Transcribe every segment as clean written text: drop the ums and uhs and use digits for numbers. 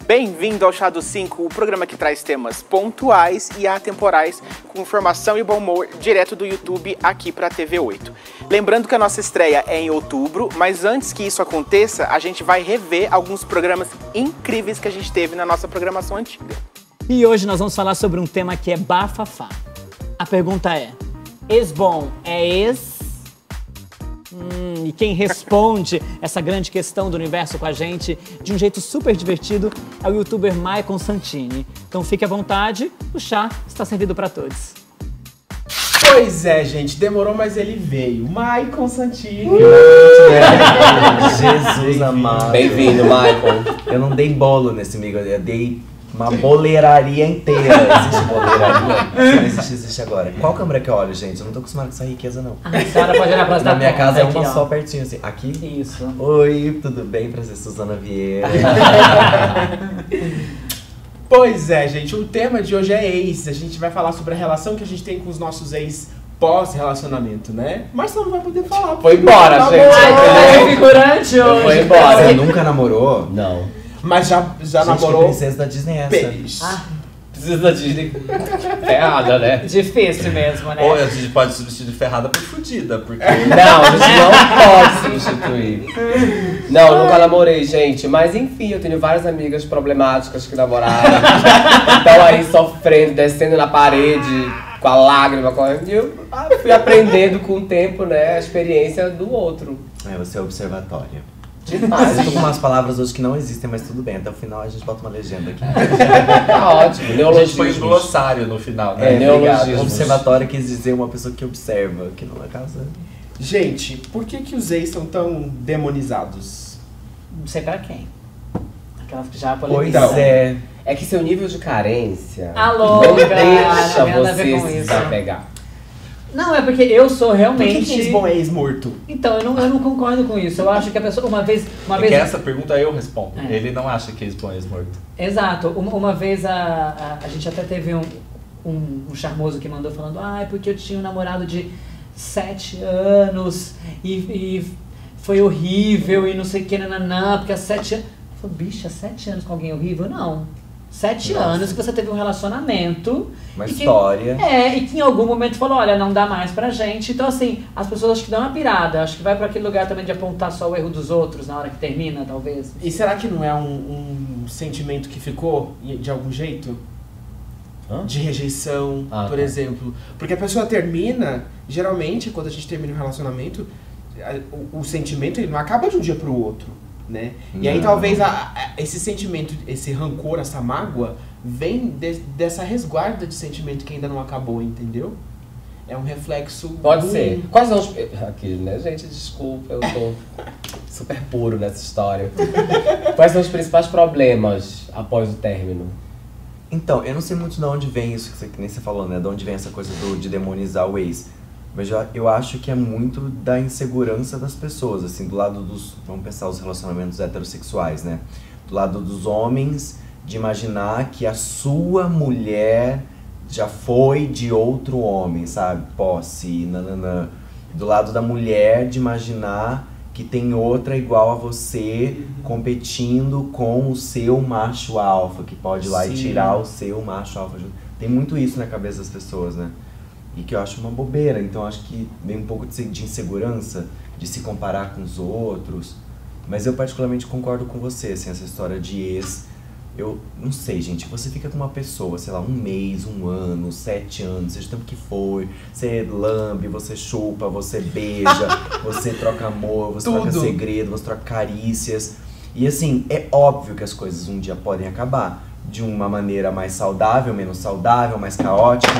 Bem-vindo ao Chá do 5, o programa que traz temas pontuais e atemporais com informação e bom humor direto do YouTube aqui para a TV 8. Lembrando que a nossa estreia é em outubro, mas antes que isso aconteça, a gente vai rever alguns programas incríveis que a gente teve na nossa programação antiga. E hoje nós vamos falar sobre um tema que é bafafá. A pergunta é, ex-bom é ex? E quem responde essa grande questão do universo com a gente de um jeito super divertido é o youtuber Maicon Santini. Então fique à vontade, o chá está servido para todos. Pois é, gente, demorou, mas ele veio. Maicon Santini. Jesus amado. Bem-vindo, Maicon. Eu não dei bolo nesse amigo, eu dei uma boleiraria inteira. Existe boleiraria? Se não existe, existe agora. Qual câmera que eu olho, gente? Eu não tô acostumado com essa riqueza, não. A senhora pode olhar pra Na minha casa é uma aqui, só pertinho, assim. Aqui? Isso. Oi, tudo bem? Prazer, Suzana Vieira. Pois é, gente, o tema de hoje é ex. A gente vai falar sobre a relação que a gente tem com os nossos ex pós-relacionamento, né? Mas você não vai poder falar. Foi embora, gente. É figurante hoje. Foi embora. Você nunca namorou? Não. Mas já Gente, namorou. que princesa da Disney é essa? Peixe. Precisa da Disney. Ferrada, né? Difícil mesmo, né? Ou a gente pode substituir ferrada por fudida, porque... Não, a gente não pode substituir. Não, eu nunca namorei, gente. Mas enfim, eu tenho várias amigas problemáticas que namoraram. Estão aí sofrendo, descendo na parede, com a lágrima correndo. E eu fui aprendendo com o tempo, né, a experiência do outro. Você é observatória. Demais. Eu tô com umas palavras hoje que não existem, mas tudo bem. Até o final a gente bota uma legenda aqui. Tá ótimo. A gente põe Neologismo. glossário no final, né? É, neologismos. Obrigado. Observatório quis dizer uma pessoa que observa, que não é casa. Gente, por que os ex são tão demonizados? Não sei pra quem. Aquelas que já Pois polemizaram. é. É que seu nível de carência Alô, não cara, deixa não tem nada a ver você com se isso. desapegar. Não, é porque eu sou Por realmente... que ex-bom é ex-morto? Então, eu não concordo com isso. Eu acho que a pessoa, uma vez... É que essa pergunta eu respondo. É. Ele não acha que ex-bom é ex-morto. Exato. Uma vez a gente até teve um charmoso que mandou falando porque eu tinha um namorado de 7 anos e foi horrível e não sei o que, nananã, porque há 7 anos... Eu falei, bicha, 7 anos com alguém horrível? Não. 7 anos que você teve um relacionamento. Uma e que- história. e que em algum momento falou, olha, não dá mais pra gente. Então, assim, as pessoas acho que dão uma pirada. Acho que vai pra aquele lugar também de apontar só o erro dos outros na hora que termina, talvez. E será que não é um sentimento que ficou de algum jeito? Hã? De rejeição, por Tá. exemplo. Porque a pessoa termina, geralmente, quando a gente termina um relacionamento, o sentimento ele não acaba de um dia pro outro, né? E aí Não. talvez esse sentimento, esse rancor, essa mágoa, vem dessa resguarda de sentimento que ainda não acabou, entendeu? É um reflexo Pode ruim. ser. Quais são os... Aqui, né, gente? Desculpa, eu tô super puro nessa história. Quais são os principais problemas após o término? Então, eu não sei muito de onde vem isso que nem você falou, né? De onde vem essa coisa de demonizar o ex. Mas eu acho que é muito da insegurança das pessoas, assim, do lado dos... Vamos pensar os relacionamentos heterossexuais, né? Do lado dos homens, de imaginar que a sua mulher já foi de outro homem, sabe? Posse, nananã. Do lado da mulher, de imaginar que tem outra igual a você, competindo com o seu macho alfa, que pode ir lá e Sim. tirar o seu macho alfa junto. Tem muito isso na cabeça das pessoas, né? E que eu acho uma bobeira, então acho que vem um pouco de insegurança, de se comparar com os outros. Mas eu particularmente concordo com você, assim, essa história de ex. Eu não sei, gente, você fica com uma pessoa, sei lá, 1 mês, 1 ano, 7 anos, seja o tempo que for, você lambe, você chupa, você beija, você troca amor, você troca Tudo. segredo, você troca carícias. E assim, é óbvio que as coisas um dia podem acabar. De uma maneira mais saudável, mais caótica,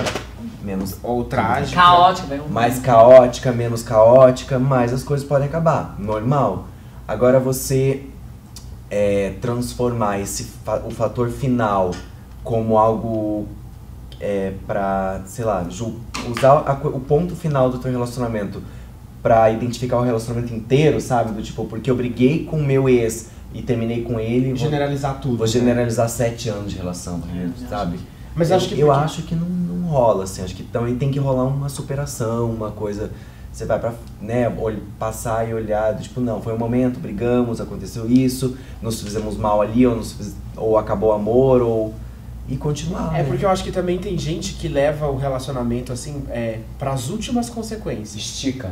menos... Ou trágico. Caótico, velho. mais caótica, menos caótica, mas as coisas podem acabar, normal. Agora você transformar o fator final como algo pra, sei lá, usar o ponto final do teu relacionamento pra identificar o relacionamento inteiro, sabe? Do tipo, porque eu briguei com o meu ex e terminei com ele, Generalizar tudo. vou né? generalizar 7 anos de relação, sabe? Mas acho que eu porque- acho que não rola, assim, acho que também tem que rolar uma superação, uma coisa, você vai pra, né, passar e olhar, tipo, não, foi um momento, brigamos, aconteceu isso, nos fizemos mal ali, ou acabou o amor, ou... E continuar. É porque eu acho que também tem gente que leva o relacionamento, assim, pras últimas consequências. Estica.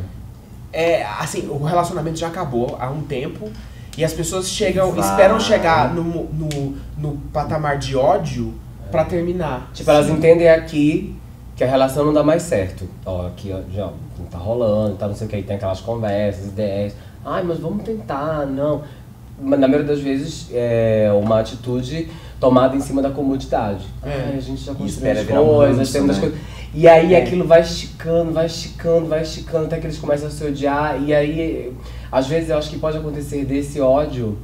Assim, o relacionamento já acabou há um tempo e as pessoas esperam chegar no patamar de ódio pra terminar. Tipo, elas entendem aqui que a relação não dá mais certo. Ó, aqui ó, já não tá rolando, tá não sei o que, tem aquelas conversas, ideias. Ai, mas vamos tentar, não. Mas na maioria das vezes é uma atitude tomada em cima da comodidade. Ai, a gente já construiu as coisas, tem muitas coisas. E aí aquilo vai esticando, até que eles começam a se odiar. E aí, às vezes eu acho que pode acontecer desse ódio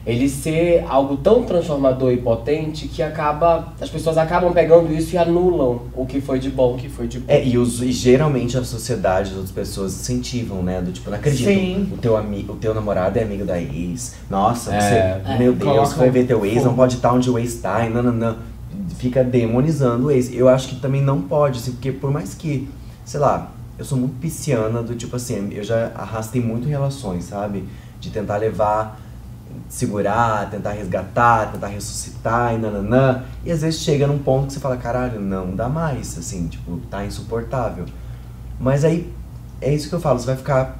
ele ser algo tão transformador e potente que as pessoas acabam pegando isso e anulam o que foi de bom. E geralmente a sociedade, as outras pessoas incentivam, né? Do tipo, não acredito, Sim. o teu namorado é amigo da ex. Nossa, meu Deus, Coloca foi ver teu ex, não pode estar onde o ex tá, e não. Fica demonizando o ex. Eu acho que também não pode, assim, porque por mais que, sei lá, eu sou muito pisciana do tipo assim, eu já arrastei muito relações, sabe? De tentar levar, segurar, tentar resgatar, tentar ressuscitar e nananã. E às vezes chega num ponto que você fala, caralho, não dá mais, assim, tipo, tá insuportável. Mas aí, é isso que eu falo, você vai ficar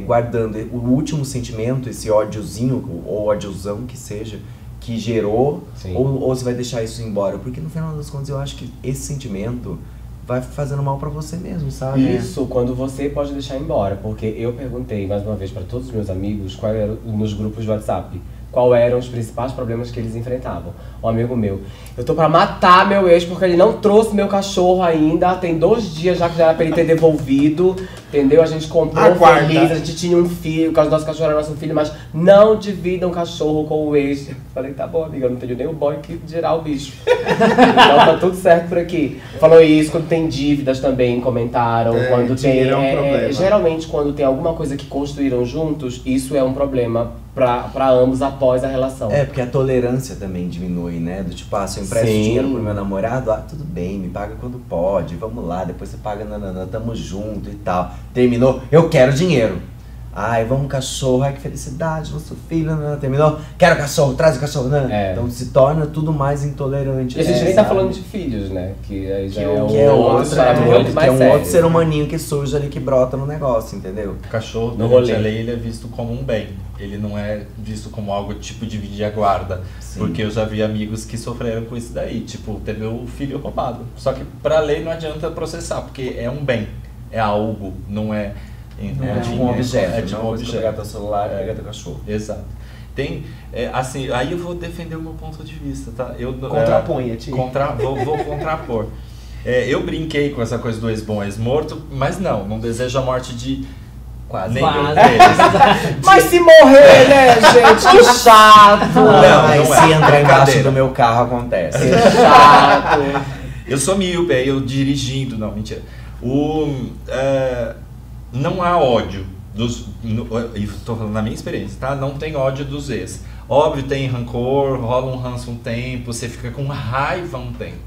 guardando o último sentimento, esse ódiozinho, ou ódiozão que seja, que gerou, ou você vai deixar isso embora. Porque no final das contas eu acho que esse sentimento vai fazendo mal pra você mesmo, sabe? Isso, quando você pode deixar embora. Porque eu perguntei mais uma vez pra todos os meus amigos, nos grupos de WhatsApp, quais eram os principais problemas que eles enfrentavam. Um amigo meu, eu tô pra matar meu ex porque ele não trouxe meu cachorro ainda, tem 2 dias já que já era pra ele ter devolvido, entendeu? A gente comprou feliz, a gente tinha um filho, porque o nosso cachorro era nosso filho, mas não dividam cachorro com o ex. Eu falei, tá bom, amiga, eu não tenho nem o boy que girar o bicho. Então tá tudo certo por aqui. Falou isso, quando tem dívidas também, comentaram, quando tem... geralmente quando tem alguma coisa que construíram juntos, isso é um problema pra ambos após a relação. Porque a tolerância também diminui, né? Do tipo, se eu empresto dinheiro pro meu namorado, tudo bem, me paga quando pode, vamos lá, depois você paga, nananã, tamo junto e tal. Terminou, eu quero dinheiro. Ai, vamos cachorro, ai que felicidade, nosso filho, nananã, terminou, quero cachorro, traz o cachorro, nananã. Então se torna tudo mais intolerante. E a gente nem tá falando de filhos, né? Que aí já que é um outro ser humaninho que surge ali, que brota no negócio, entendeu? O cachorro, durante a lei, ele é visto como um bem. Ele não é visto como algo tipo dividir a guarda. Sim. Porque eu já vi amigos que sofreram com isso daí. Tipo, teve o filho roubado. Só que pra lei não adianta processar, porque é um bem. É algo, não é tipo um objeto. É tipo um objeto. Pegar teu celular e pegar teu cachorro. Exato. Tem, assim, aí eu vou defender o meu ponto de vista, tá? Contraponha-te. Vou contrapor. Eu brinquei com essa coisa do ex-bom, ex-morto, mas não desejo a morte de quase nenhum deles. Mas se morrer, né, gente? Que chato! Não se entrar embaixo do meu carro, acontece. Que chato! Eu sou míope, eu dirigindo, não, mentira. Não há ódio estou falando na minha experiência, tá? Não tem ódio dos ex. Óbvio, tem rancor, rola um ranço um tempo, você fica com raiva um tempo.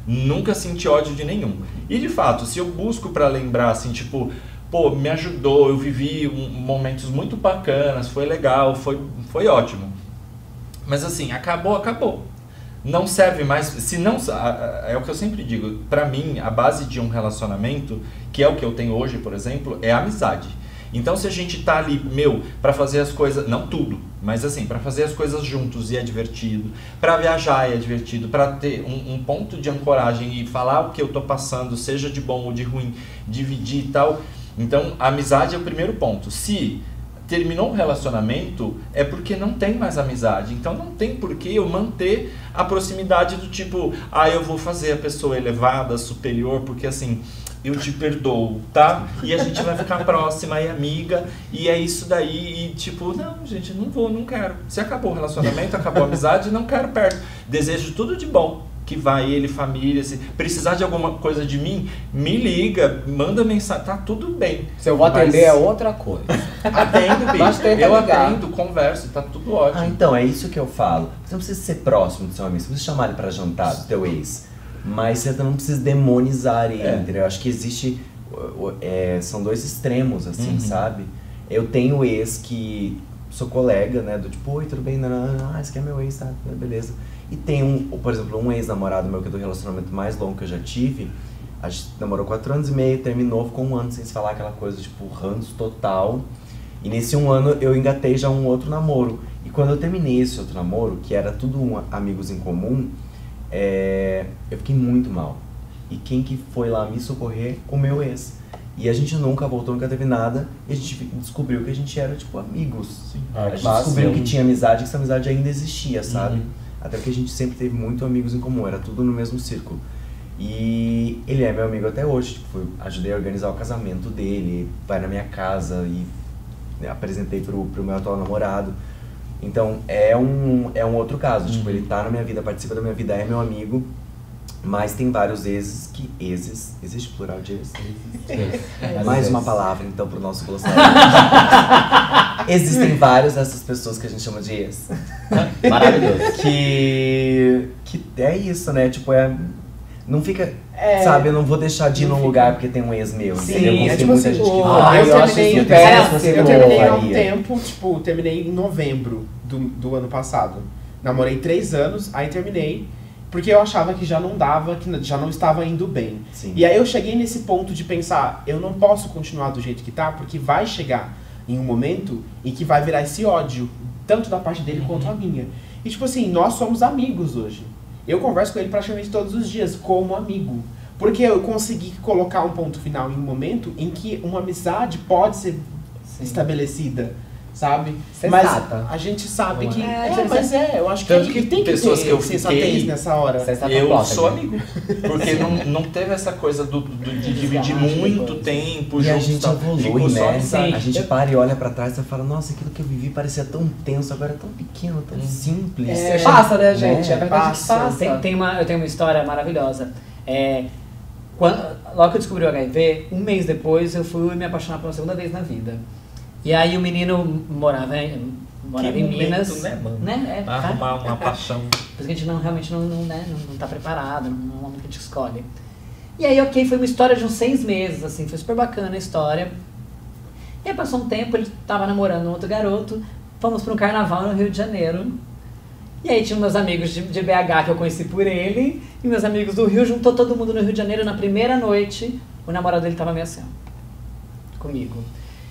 Nunca senti ódio de nenhum. E de fato, se eu busco pra lembrar, assim, tipo, pô, me ajudou, eu vivi momentos muito bacanas, foi legal, foi ótimo. Mas assim, acabou. Não serve mais, se não, é o que eu sempre digo, pra mim, a base de um relacionamento, que é o que eu tenho hoje, por exemplo, é a amizade. Então se a gente tá ali, pra fazer as coisas, não tudo, mas assim, pra fazer as coisas juntos e é divertido, pra viajar e é divertido, pra ter um ponto de ancoragem e falar o que eu tô passando, seja de bom ou de ruim, dividir e tal. Então a amizade é o primeiro ponto. Se terminou o relacionamento, é porque não tem mais amizade. Então não tem por que eu manter a proximidade do tipo, eu vou fazer a pessoa elevada, superior, porque assim, eu te perdoo, tá? E a gente vai ficar próxima e amiga, e é isso daí, e tipo, não, gente, não quero. Se acabou o relacionamento, acabou a amizade, não quero perto. Desejo tudo de bom. Que vai ele, família, se precisar de alguma coisa de mim, me liga, manda mensagem, tá tudo bem. Se eu vou atender é outra coisa. Atendo, bicho. Eu atendo, converso, tá tudo ótimo. Então, é isso que eu falo. Você não precisa ser próximo do seu amigo, você precisa chamar ele pra jantar, do teu ex. Mas você não precisa demonizar ele, entendeu? Eu acho que existe são dois extremos, assim, sabe? Eu tenho ex que sou colega, né? Do tipo, oi, tudo bem? Não, esse aqui é meu ex, tá? Beleza. E tem por exemplo, um ex-namorado meu que é do relacionamento mais longo que eu já tive. A gente namorou 4 anos e meio, terminou, ficou 1 ano sem se falar, aquela coisa, tipo, ranço total. E nesse 1 ano eu engatei já um outro namoro. E quando eu terminei esse outro namoro, que era tudo amigos em comum, eu fiquei muito mal. E quem que foi lá me socorrer? O meu ex. E a gente nunca voltou, nunca teve nada. E a gente descobriu que a gente era, tipo, amigos. A gente descobriu que tinha amizade, que essa amizade ainda existia, sabe? Até porque a gente sempre teve muito amigos em comum, era tudo no mesmo círculo. E ele é meu amigo até hoje, tipo, ajudei a organizar o casamento dele, vai na minha casa e apresentei pro meu atual namorado. Então é um outro caso, tipo, ele tá na minha vida, participa da minha vida, é meu amigo, mas tem vários existe plural de ex? Mais uma palavra então pro nosso glossário. Existem vários dessas pessoas que a gente chama de ex. Maravilhoso. Que é isso, né, tipo, não fica, sabe, eu não vou deixar de ir num lugar porque tem um ex meu, entendeu? Tem tipo muita assim, gente que eu terminei há um tempo, tipo, terminei em novembro do ano passado. Namorei 3 anos, aí terminei, porque eu achava que já não dava, que já não estava indo bem. Sim. E aí eu cheguei nesse ponto de pensar, eu não posso continuar do jeito que tá, porque vai chegar em um momento em que vai virar esse ódio, tanto da parte dele quanto a minha. E tipo assim, nós somos amigos hoje. Eu converso com ele praticamente todos os dias, como amigo. Porque eu consegui colocar um ponto final em um momento em que uma amizade pode ser estabelecida, sabe? Mas a gente sabe que... eu acho que tem que pessoas ter que eu sensatez fiquei, nessa hora. Eu sou amigo. Porque não teve essa coisa de dividir muito tempo e juntos. a gente evolui, ficou só né? amizade. A gente para e olha pra trás e fala, nossa, aquilo que eu vivi parecia tão tenso, agora é tão pequeno, tão simples. Passa, né, gente? É verdade que passa. Eu tenho uma história maravilhosa. Logo que eu descobri o HIV, 1 mês depois eu fui me apaixonar pela segunda vez na vida. E aí o menino morava em Minas. Né, mano? Arrumar uma paixão. Porque a gente realmente não tá preparado, não é uma que a gente escolhe. E aí, foi uma história de uns 6 meses, assim, foi super bacana a história. E aí passou um tempo, ele tava namorando um outro garoto, fomos para um carnaval no Rio de Janeiro. E aí tinha meus amigos de BH que eu conheci por ele, e meus amigos do Rio, juntou todo mundo no Rio de Janeiro. Na primeira noite, o namorado dele tava meio assim, ó, comigo.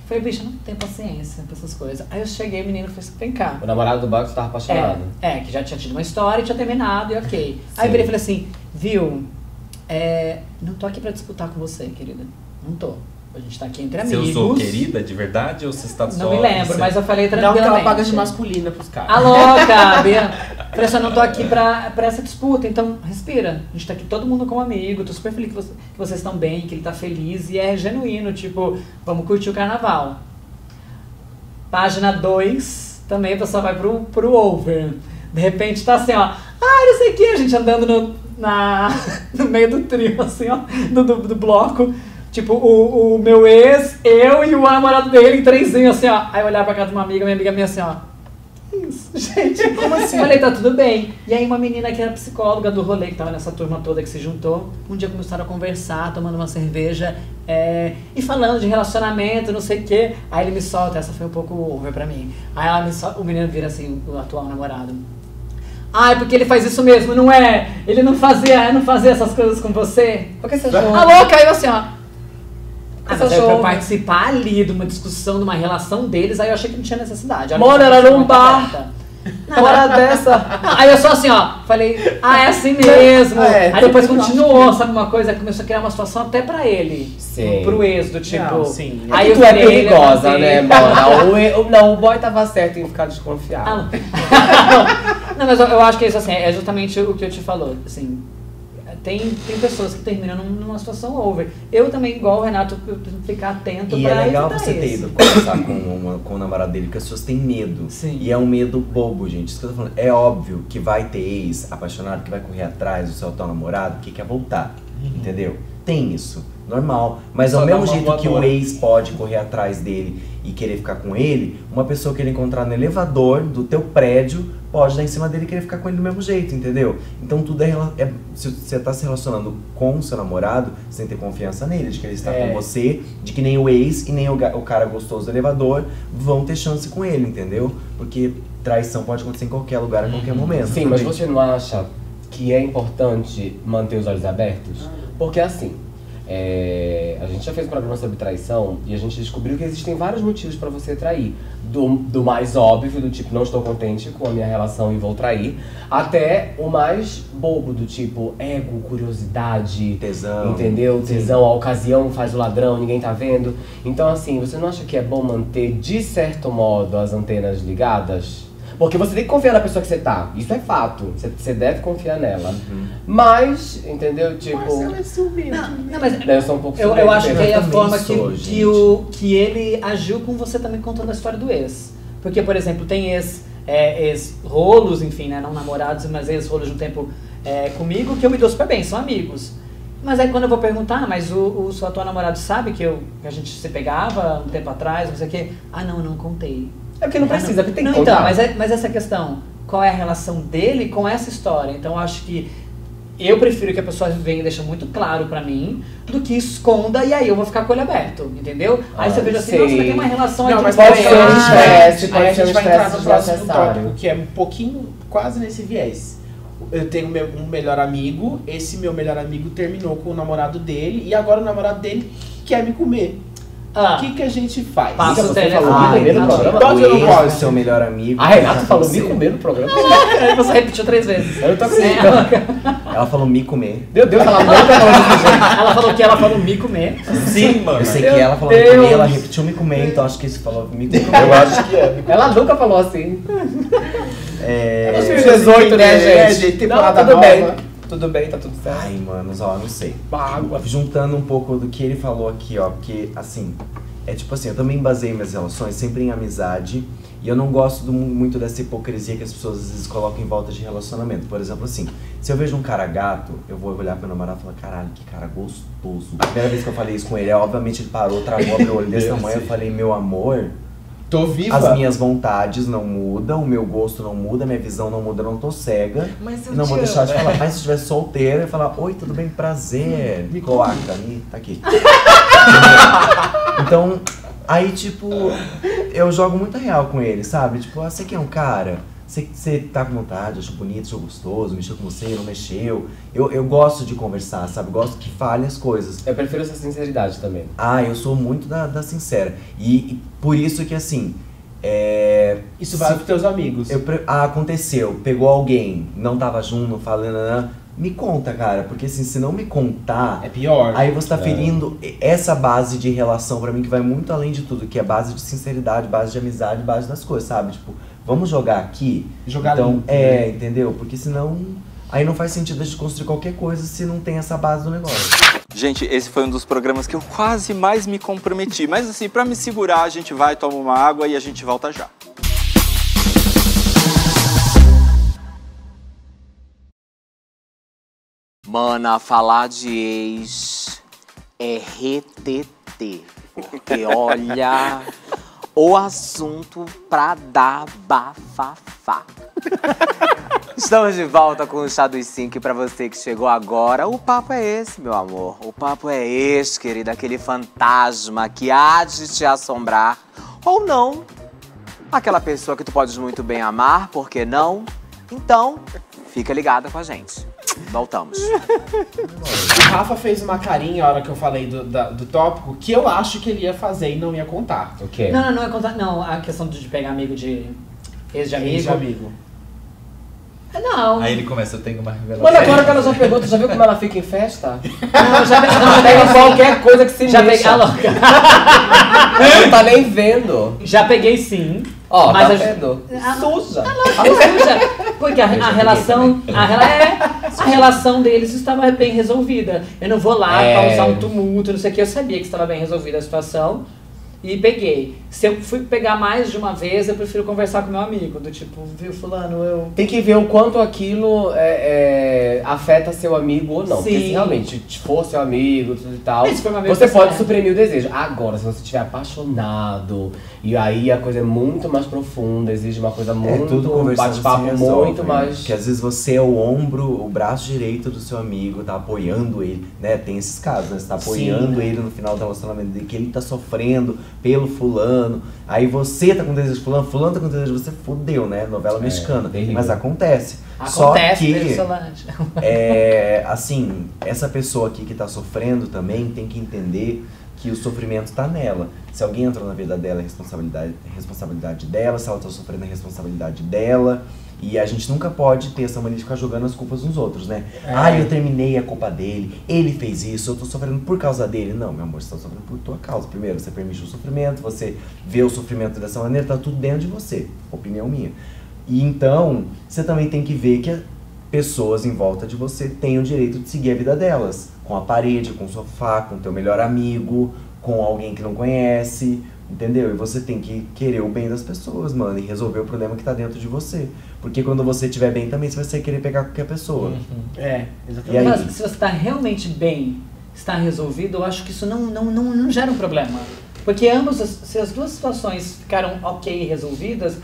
Falei, bicho, não tenho paciência pra essas coisas. Aí eu cheguei, o menino falou assim, vem cá. O namorado do banco estava apaixonado. Que já tinha tido uma história e tinha terminado, e ok. Sim. Aí eu virei e falei assim, viu, não tô aqui pra disputar com você, querida. Não tô. A gente tá aqui entre amigos. Você usou querida de verdade ou você está só... Não me lembro, mas eu falei tranquilamente. Não que ela paga de masculina pros caras. A louca, Bia. Falei assim, eu não tô aqui pra essa disputa, então respira. A gente tá aqui todo mundo como amigo, tô super feliz que vocês estão bem, que ele tá feliz e é genuíno, tipo, vamos curtir o carnaval. Página 2, também o pessoal vai pro over. De repente tá assim, ó, não sei o que, a gente andando no meio do trio, assim, ó, do bloco. Tipo, o meu ex, eu e o namorado dele em 3zinho, assim, ó. Aí eu olhava pra casa de uma amiga, minha amiga minha assim, ó. Isso, gente, como assim? Eu falei, tá tudo bem. E aí uma menina que era psicóloga do rolê, que tava nessa turma toda que se juntou, um dia começaram a conversar, tomando uma cerveja, e falando de relacionamento, não sei o quê. Aí ele me solta, essa foi um pouco over pra mim. Aí ela o menino vira assim, o atual namorado. Porque ele faz isso mesmo, não é? Ele não fazia essas coisas com você? Por que você achou? A louca, aí eu assim, ó. Mas aí pra participar ali de uma discussão, de uma relação deles, aí eu achei que não tinha necessidade. Mano, era num bar. Não, era dessa. Não, aí eu só assim, ó, falei, é assim mesmo. Aí depois continuou, sabe, uma coisa, começou a criar uma situação até pra ele. Sim. Pro ex, do tipo. Não, sim. Aí tu é perigosa, né, mano? Não, o boy tava certo em ficar desconfiado. Não, mas eu acho que isso, assim, é justamente o que eu te falou, assim. Tem pessoas que terminam numa situação over. Eu também, igual o Renato, eu preciso ficar atento pra evitar. E é legal você ter ido conversar com o namorado dele, porque as pessoas têm medo. Sim. E é um medo bobo, gente. Isso que eu tô falando. É óbvio que vai ter ex apaixonado, que vai correr atrás do seu atual namorado, que quer voltar. Entendeu? Tem isso. normal. Mas Só ao dá mesmo uma jeito que o voadora. ex pode correr atrás dele e querer ficar com ele, uma pessoa que ele encontrar no elevador do teu prédio pode dar em cima dele e querer ficar com ele do mesmo jeito, entendeu? Então tudo se você tá se relacionando com o seu namorado, você tem que ter confiança nele, de que ele está com você, de que nem o ex e nem o cara gostoso do elevador vão ter chance com ele, entendeu? Porque traição pode acontecer em qualquer lugar, a qualquer momento. Sim, mas você não acha que é importante manter os olhos abertos? Porque assim, a gente já fez um programa sobre traição e a gente descobriu que existem vários motivos pra você trair. Do mais óbvio, do tipo, não estou contente com a minha relação e vou trair, até o mais bobo, do tipo, ego, curiosidade, Tesão. entendeu? Tesão, a ocasião faz o ladrão, ninguém tá vendo. Então assim, você não acha que é bom manter, de certo modo, as antenas ligadas? Porque você tem que confiar na pessoa que você tá. Isso é fato. Você deve confiar nela. Mas, entendeu? Tipo. Marcelo é ciumento. Não, mas Eu sou um pouco eu ciumento acho que mesmo. é a também forma sou, que ele agiu com você também contando a história do ex. Porque, por exemplo, tem ex-rolos, enfim, né? Não namorados, mas ex-rolos de um tempo comigo, que eu me dou super bem, são amigos. Mas aí quando eu vou perguntar, mas o seu atual namorado sabe que a gente se pegava um tempo atrás, não sei o quê? Ah, não, eu não contei. É porque não precisa, porque tem que Não, contar. então, mas essa questão, qual é a relação dele com essa história? Então eu acho que eu prefiro que a pessoa venha e deixe muito claro pra mim do que esconda e aí eu vou ficar com o olho aberto, entendeu? Aí você veja assim, sei. nossa, mas tem uma relação Não, aí mas que pode ser um Ah, estresse, Aí pode a ser um gente vai entrar estresse no próximo desnecessário. tópico, que é um pouquinho, quase nesse viés. Eu tenho um melhor amigo, esse meu melhor amigo terminou com o namorado dele e agora o namorado dele quer me comer. O que a gente faz? Passa o Você telefone. falou me comer no Renato. programa? Pode ou não O ex pode? do seu melhor amigo. A Renata já falou me você. comer no programa? Aí você repetiu 3 vezes. Eu não tô acreditando. Ela falou me comer. Meu Deus, ela nunca falou desse jeito. Ela falou que ela falou me comer. Sim, mano. Eu sei Meu que ela falou me Deus. comer, ela repetiu me comer, então acho que isso falou me comer. Eu acho que é. Ela nunca falou assim. É... 2018, né, gente? Temporada Não, tudo nova. bem. Tudo bem, tá tudo certo. Ai, manos, ó, não sei. Água. Juntando um pouco do que ele falou aqui, ó, porque, assim, é tipo assim, eu também baseio minhas relações sempre em amizade e eu não gosto muito dessa hipocrisia que as pessoas às vezes colocam em volta de relacionamento. Por exemplo, assim, se eu vejo um cara gato, eu vou olhar pro meu namorado e falar, caralho, que cara gostoso. A primeira vez que eu falei isso com ele, obviamente ele parou, travou, abriu o olho desse tamanho, eu falei, meu amor, Tô viva. as minhas vontades não mudam, o meu gosto não muda, minha visão não muda, eu não tô cega. Mas eu Não te vou deixar amo. de falar. Mas se estiver solteira, eu ia falar, oi, tudo bem? Prazer. Me Cloaca, tá aqui. Então, aí tipo, eu jogo muita real com ele, sabe? Tipo, você que é um cara, você tá com vontade, achou bonito, achou gostoso, mexeu com você, não mexeu. Eu gosto de conversar, sabe? Gosto que fale as coisas. Eu prefiro essa sinceridade também. Ah, eu sou muito da sincera. E por isso que assim, Isso vale pros teus amigos. aconteceu, pegou alguém, não tava junto, não falando, me conta, cara, porque assim, se não me contar, É pior. aí você tá ferindo essa base de relação pra mim que vai muito além de tudo, que é base de sinceridade, base de amizade, base das coisas, sabe? Tipo, vamos jogar aqui? Jogar então, limpo, né? entendeu? Porque senão, aí não faz sentido a gente construir qualquer coisa se não tem essa base do negócio. Gente, esse foi um dos programas que eu quase mais me comprometi. Mas assim, pra me segurar, a gente vai, toma uma água e a gente volta já. Mana, falar de ex é retetê. Porque olha, o assunto pra dar bafafá. Estamos de volta com o Chá dos 5 e pra você que chegou agora, o papo é esse, meu amor. O papo é esse, querida, aquele fantasma que há de te assombrar. Ou não. Aquela pessoa que tu podes muito bem amar, por que não? Então, fica ligada com a gente. Voltamos. O Rafa fez uma carinha a hora que eu falei do tópico que eu acho que ele ia fazer e não ia contar. O quê? Não é contar. Não, a questão de pegar amigo de ex de amigo. Ex de amigo. Não. Aí ele começa a ter uma revelação. Mano, agora que ela já pegou, tu já viu como ela fica em festa? Não, já Ela pega qualquer coisa que se Já mexa. peguei, louca. Ela não tá nem vendo. Já peguei sim. Ó, mas tá a- vendo? Suja. Suja. Porque a relação deles estava bem resolvida. Eu não vou lá causar um tumulto, não sei o que. Eu sabia que estava bem resolvida a situação. e peguei. Se eu fui pegar mais de uma vez, eu prefiro conversar com meu amigo, do tipo, viu, fulano, eu... Tem que ver o quanto aquilo afeta seu amigo ou não. Sim. Porque se realmente for seu amigo tudo e tal, Mas se for meu amigo, você tá pode certo. suprimir o desejo. Agora, se você estiver apaixonado, e aí a coisa é muito mais profunda, exige uma coisa muito, tudo um conversando bate-papo se resolve, muito né? mais... Que às vezes você é o ombro, o braço direito do seu amigo, tá apoiando ele, né? Tem esses casos, né? Você tá apoiando ele no final do relacionamento dele, que ele tá sofrendo pelo fulano, aí você tá com desejo de fulano, fulano tá com desejo de você, fudeu, né? Novela mexicana. terrível. Mas acontece. Acontece, Só que, Solange. assim, essa pessoa aqui que tá sofrendo também tem que entender que o sofrimento tá nela. Se alguém entrou na vida dela, é responsabilidade dela. Se ela tá sofrendo, é responsabilidade dela. E a gente nunca pode ter essa mania de ficar jogando as culpas nos outros, né? Eu terminei, é culpa dele, ele fez isso, eu tô sofrendo por causa dele. Não, meu amor, você tá sofrendo por tua causa. Primeiro, você permite o sofrimento, você vê o sofrimento dessa maneira, tá tudo dentro de você. Opinião minha. E então, você também tem que ver que pessoas em volta de você têm o direito de seguir a vida delas. Com a parede, com o sofá, com o teu melhor amigo, com alguém que não conhece, entendeu? E você tem que querer o bem das pessoas, mano, e resolver o problema que tá dentro de você. Porque quando você estiver bem também, você vai querer pegar qualquer pessoa. Exatamente. E aí? Mas se você está realmente bem, está resolvido, eu acho que isso não gera um problema. Porque se as duas situações ficaram ok resolvidas,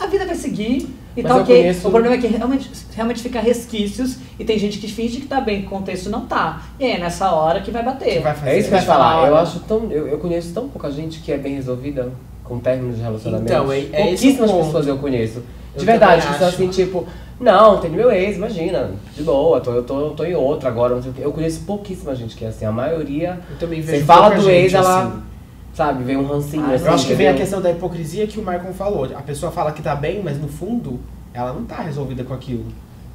a vida vai seguir e Mas tá eu ok. conheço- O problema é que realmente fica resquícios e tem gente que finge que tá bem, que o contexto não tá. E aí é nessa hora que vai bater. Que vai fazer. É isso que eu ia Vai falar. falar, Eu olha. acho eu conheço tão pouca gente que é bem resolvida com términos de relacionamento. Então, é esse o pouquíssimas ponto. pessoas eu conheço. De Eu verdade, também que são acho. assim, tipo, não, tem meu ex, imagina, de boa, eu tô em outra agora, não sei o quê. Eu conheço pouquíssima gente que é assim, a maioria, Eu também você vejo fala pouca do ex, gente ela, assim. sabe, vem um rancinho Ah, assim, Eu acho que vem a entendeu? questão da hipocrisia que o Michael falou. A pessoa fala que tá bem, mas no fundo, ela não tá resolvida com aquilo.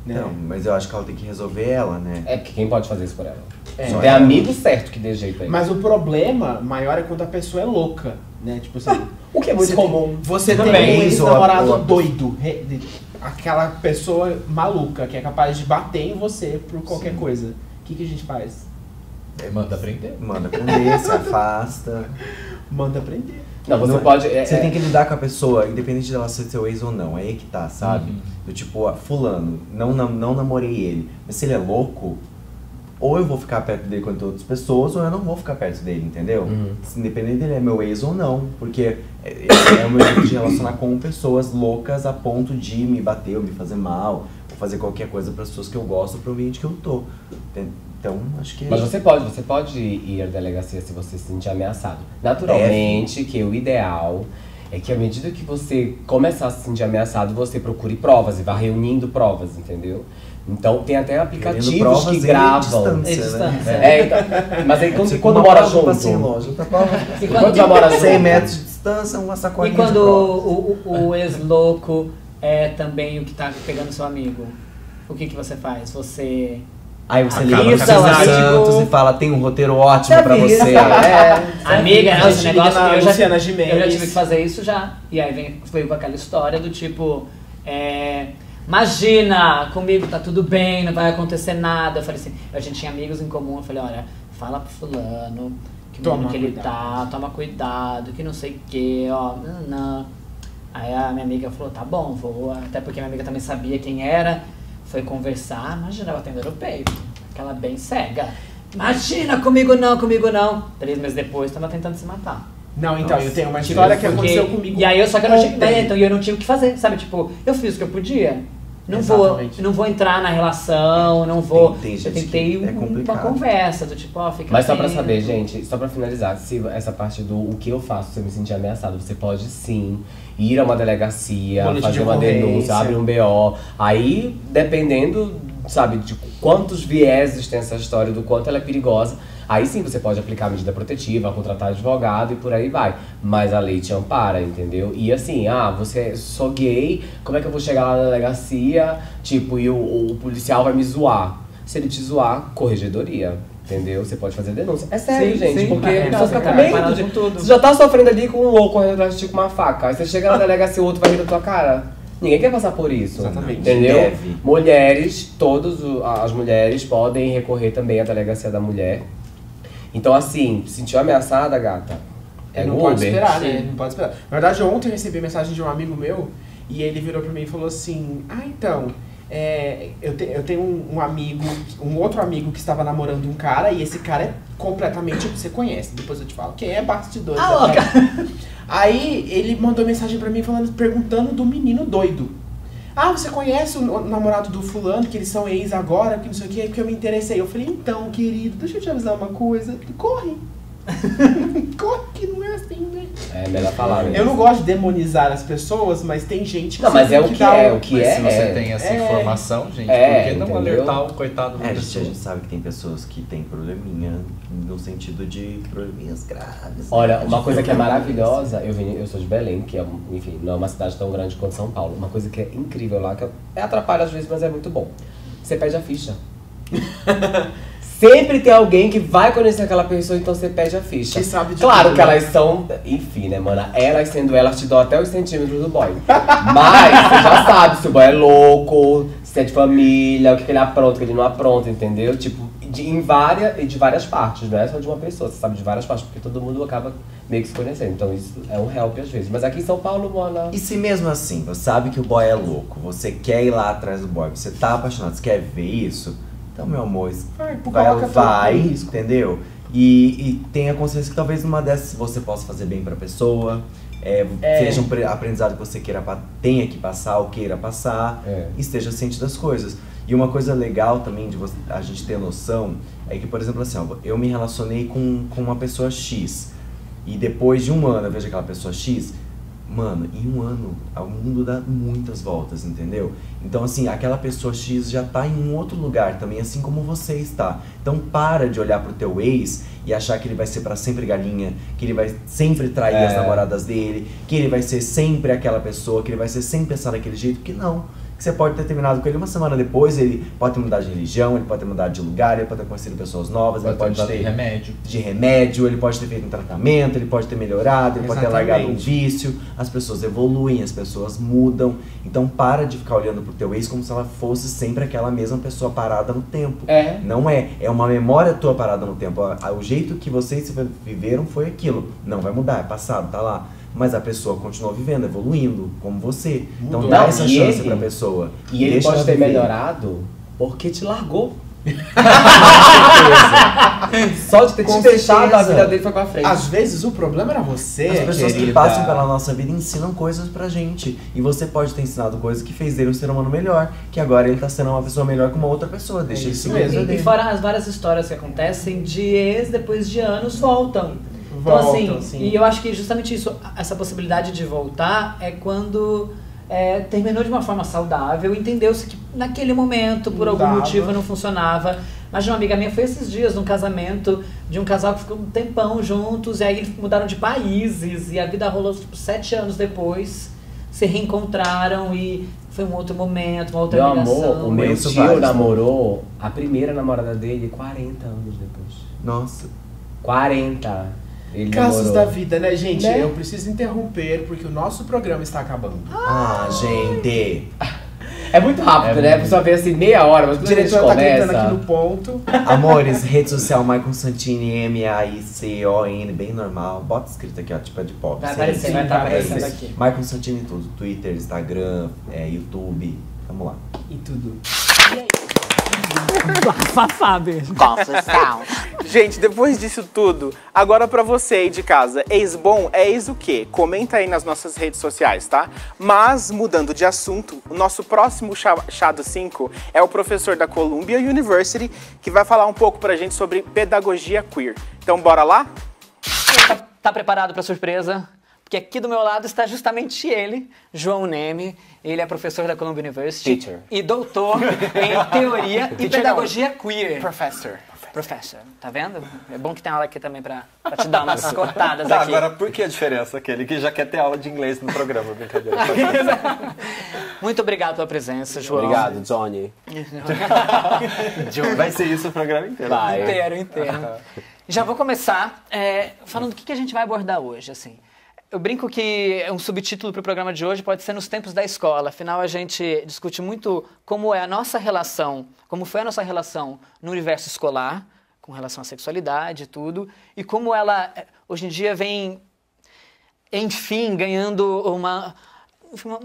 Né? Não, mas eu acho que ela tem que resolver ela, né? É porque quem pode fazer isso por ela? É. Só tem amigo certo que dê jeito aí. Mas o problema maior é quando a pessoa é louca, né? Tipo assim, O que é muito você comum. Você Também, tem um isso, ex-namorado ou a- doido, aquela pessoa maluca que é capaz de bater em você por qualquer coisa. O que a gente faz? Manda prender. Manda prender, se afasta. Manda prender. Não, você Não, pode... Você tem que lidar com a pessoa, independente dela ser seu ex ou não. Aí é que tá, sabe? Do tipo, fulano, não namorei ele. Mas se ele é louco, ou eu vou ficar perto dele com outras pessoas, ou eu não vou ficar perto dele, entendeu? Independente dele é meu ex ou não. Porque é o meu jeito de relacionar com pessoas loucas a ponto de me bater ou me fazer mal, ou fazer qualquer coisa para as pessoas que eu gosto, pro ambiente que eu tô. Então, acho que... Mas você pode ir à delegacia se você se sentir ameaçado. Naturalmente, que o ideal é que à medida que você começar a se sentir ameaçado, você procure provas e vá reunindo provas, entendeu? Então tem até aplicativos provas que e gravam. distância, né? Então, mas aí Tipo, quando uma mora prova junto. assim, longe, outra prova E Quando já mora 100 junto. metros de distância, uma E sacolinha quando de prova. o ex-louco é também o que tá pegando seu amigo, o que você faz? Você... Aí você Acaba liga pro com a Silvio amigo. Santos e fala, tem um roteiro ótimo pra Avisa. você. Amiga, não, esse Gente, liga negócio na eu já Luciana Gimenez. tive que fazer isso já. E aí veio com aquela história do tipo, imagina, comigo tá tudo bem, não vai acontecer nada. Eu falei assim, a gente tinha amigos em comum, eu falei, olha, fala pro fulano que o Toma mundo que ele cuidado. tá, toma cuidado, que não sei o que, ó, não. Aí a minha amiga falou, tá bom, vou, até porque minha amiga também sabia quem era, foi conversar, imagina, ela atendendo o peito, aquela bem cega. Imagina, comigo não, comigo não. 3 meses depois, tava tentando se matar. Não, então, Nossa, eu tenho uma história que Porque- aconteceu comigo. E aí eu só que eu não tinha, ontem. então eu não tinha o que fazer, sabe? Tipo, eu fiz o que eu podia. Não Exatamente. vou entrar na relação, não vou. Tem eu gente tentei que é uma complicado. conversa do tipo, ó, fica Mas só pra atento. saber, gente, só pra finalizar, se essa parte do o que eu faço se eu me sentir ameaçado, você pode sim ir a uma delegacia, Boletim de fazer uma ocorrência. denúncia, abre um BO. Aí, dependendo, sabe, de quantos vieses tem essa história, do quanto ela é perigosa, aí sim você pode aplicar medida protetiva, contratar advogado e por aí vai. Mas a lei te ampara, entendeu? E assim, você sou gay, como é que eu vou chegar lá na delegacia, tipo, e o policial vai me zoar? Se ele te zoar, corregedoria. Entendeu? Você pode fazer denúncia. É sério, Sim, gente, sim, porque é, a pessoa não, fica com cara, medo. parado com tudo. Você já tá sofrendo ali com um louco correndo atrás de ti com uma faca. Aí você chega na delegacia e o outro vai rir da tua cara. Ninguém quer passar por isso. Exatamente. Entendeu? Deve. Mulheres, as mulheres podem recorrer também à delegacia da mulher. Então, assim, se sentiu ameaçada, gata, É não no pode Uber. esperar, né? Não pode esperar. Na verdade, ontem eu recebi mensagem de um amigo meu e ele virou pra mim e falou assim: ah, então, eu tenho um amigo, um outro amigo que estava namorando um cara e esse cara é completamente, você conhece, depois eu te falo, quem é bastidores. Aí ele mandou mensagem pra mim perguntando do menino doido. Ah, você conhece o namorado do fulano, que eles são ex agora, que não sei o que, porque eu me interessei. Eu falei, então, querido, deixa eu te avisar uma coisa. Corre. Corre, que não é assim, né? É melhor falar mesmo. Eu não gosto de demonizar as pessoas, mas tem gente que... Não, mas é o que é, o que Mas é. se você tem essa informação, gente, por que não entendeu? alertar o coitado da A pessoa? gente sabe que tem pessoas que têm probleminha no sentido de probleminhas graves. Olha, né? uma De coisa que é problemas. maravilhosa, eu sou de Belém, que é, enfim, não é uma cidade tão grande quanto São Paulo. Uma coisa que é incrível lá, que atrapalha às vezes, mas é muito bom. Você pede a ficha. Sempre tem alguém que vai conhecer aquela pessoa, então você pede a ficha. Que sabe de Claro tudo, que né? elas são, enfim, né, mana? Elas sendo elas te dão até os centímetros do boy. Mas você já sabe se o boy é louco, se é de família, o que ele apronta, o que ele não apronta, entendeu? Tipo, de várias partes, não é só de uma pessoa, você sabe de várias partes, porque todo mundo acaba meio que se conhecendo. Então isso é um help às vezes. Mas aqui em São Paulo, mana. E se mesmo assim, você sabe que o boy é louco, você quer ir lá atrás do boy, você tá apaixonado, você quer ver isso, então, meu amor, vai, entendeu? E tenha consciência que talvez numa dessas você possa fazer bem pra pessoa, seja um aprendizado que você tenha que passar ou queira passar, e esteja ciente das coisas. E uma coisa legal também de a gente ter noção é que, por exemplo, assim, ó, eu me relacionei com uma pessoa X e depois de um ano eu vejo aquela pessoa X, mano, em um ano o mundo dá muitas voltas, entendeu? Então, assim, aquela pessoa X já tá em um outro lugar também, assim como você está. Então, para de olhar pro teu ex e achar que ele vai ser pra sempre galinha, que ele vai sempre trair as namoradas dele, que ele vai ser sempre aquela pessoa, que ele vai ser sempre pensar daquele jeito, que não. Que você pode ter terminado com ele uma semana depois, ele pode ter mudado de religião, ele pode ter mudado de lugar, ele pode ter conhecido pessoas novas, ele pode ter remédio, ele pode ter feito um tratamento, ele pode ter melhorado, ele pode ter largado um vício. As pessoas evoluem, as pessoas mudam. Então para de ficar olhando pro teu ex como se ela fosse sempre aquela mesma pessoa parada no tempo. Não é. É uma memória tua parada no tempo. O jeito que vocês viveram foi aquilo. Não vai mudar, é passado, tá lá. Mas a pessoa continua vivendo, evoluindo, como você. Então dá essa chance pra pessoa. E ele pode ter melhorado porque te largou. Só de ter te deixado, a vida dele foi pra frente. Às vezes o problema era você, As pessoas querida. que passam pela nossa vida ensinam coisas pra gente. E você pode ter ensinado coisas que fez dele um ser humano melhor. Que agora ele tá sendo uma pessoa melhor que uma outra pessoa. Deixa ele seguir a vida E dele. fora as várias histórias que acontecem de ex, depois de anos, voltam. Então, assim, sim. e eu acho que justamente isso, essa possibilidade de voltar é quando terminou de uma forma saudável, entendeu-se que naquele momento, por algum motivo, não funcionava. Mas uma amiga minha foi esses dias num casamento de um casal que ficou um tempão juntos, e aí eles mudaram de países, e a vida rolou tipo, 7 anos depois, se reencontraram e foi um outro momento, uma outra ligação. Meu amor, o meu tio namorou a primeira namorada dele 40 anos depois. Nossa. 40. Ele Casos namorou. da vida, né, gente? Né? Eu preciso interromper porque o nosso programa está acabando. Ah, gente. É muito rápido, né? A pessoa vê assim meia hora, mas O quando a gente diretor tá começa... gritando aqui no ponto. Amores, rede social Maicon Santini, M-A-I-C-O-N, bem normal. Bota escrito aqui, ó, tipo é de pop. Vai aparecer, vai estar aparecendo aqui. Maicon Santini em tudo. Twitter, Instagram, YouTube. Vamos lá. E tudo. Fafá, beijo. Confusão. Gente, depois disso tudo, agora pra você aí de casa, ex bom é ex o quê? Comenta aí nas nossas redes sociais, tá? Mas, mudando de assunto, o nosso próximo Chá do 5 é o professor da Columbia University, que vai falar um pouco pra gente sobre pedagogia queer. Então, bora lá? Tá preparado pra surpresa? Porque aqui do meu lado está justamente ele, João Neme. Ele é professor da Columbia University Teacher. e doutor em teoria e pedagogia queer. Professor. Professor, tá vendo? É bom que tem aula aqui também pra te dar umas cortadas Tá, aqui. agora por que a diferença? Aquele que já quer ter aula de inglês no programa, brincadeira. Muito obrigado pela presença, João. Obrigado, Johnny. Vai ser isso o programa inteiro. Vai. Inteiro. Já vou começar falando do que a gente vai abordar hoje, assim. Eu brinco que um subtítulo para o programa de hoje pode ser Nos Tempos da Escola. Afinal, a gente discute muito como é a nossa relação, como foi a nossa relação no universo escolar, com relação à sexualidade e tudo, e como ela, hoje em dia, vem enfim, ganhando uma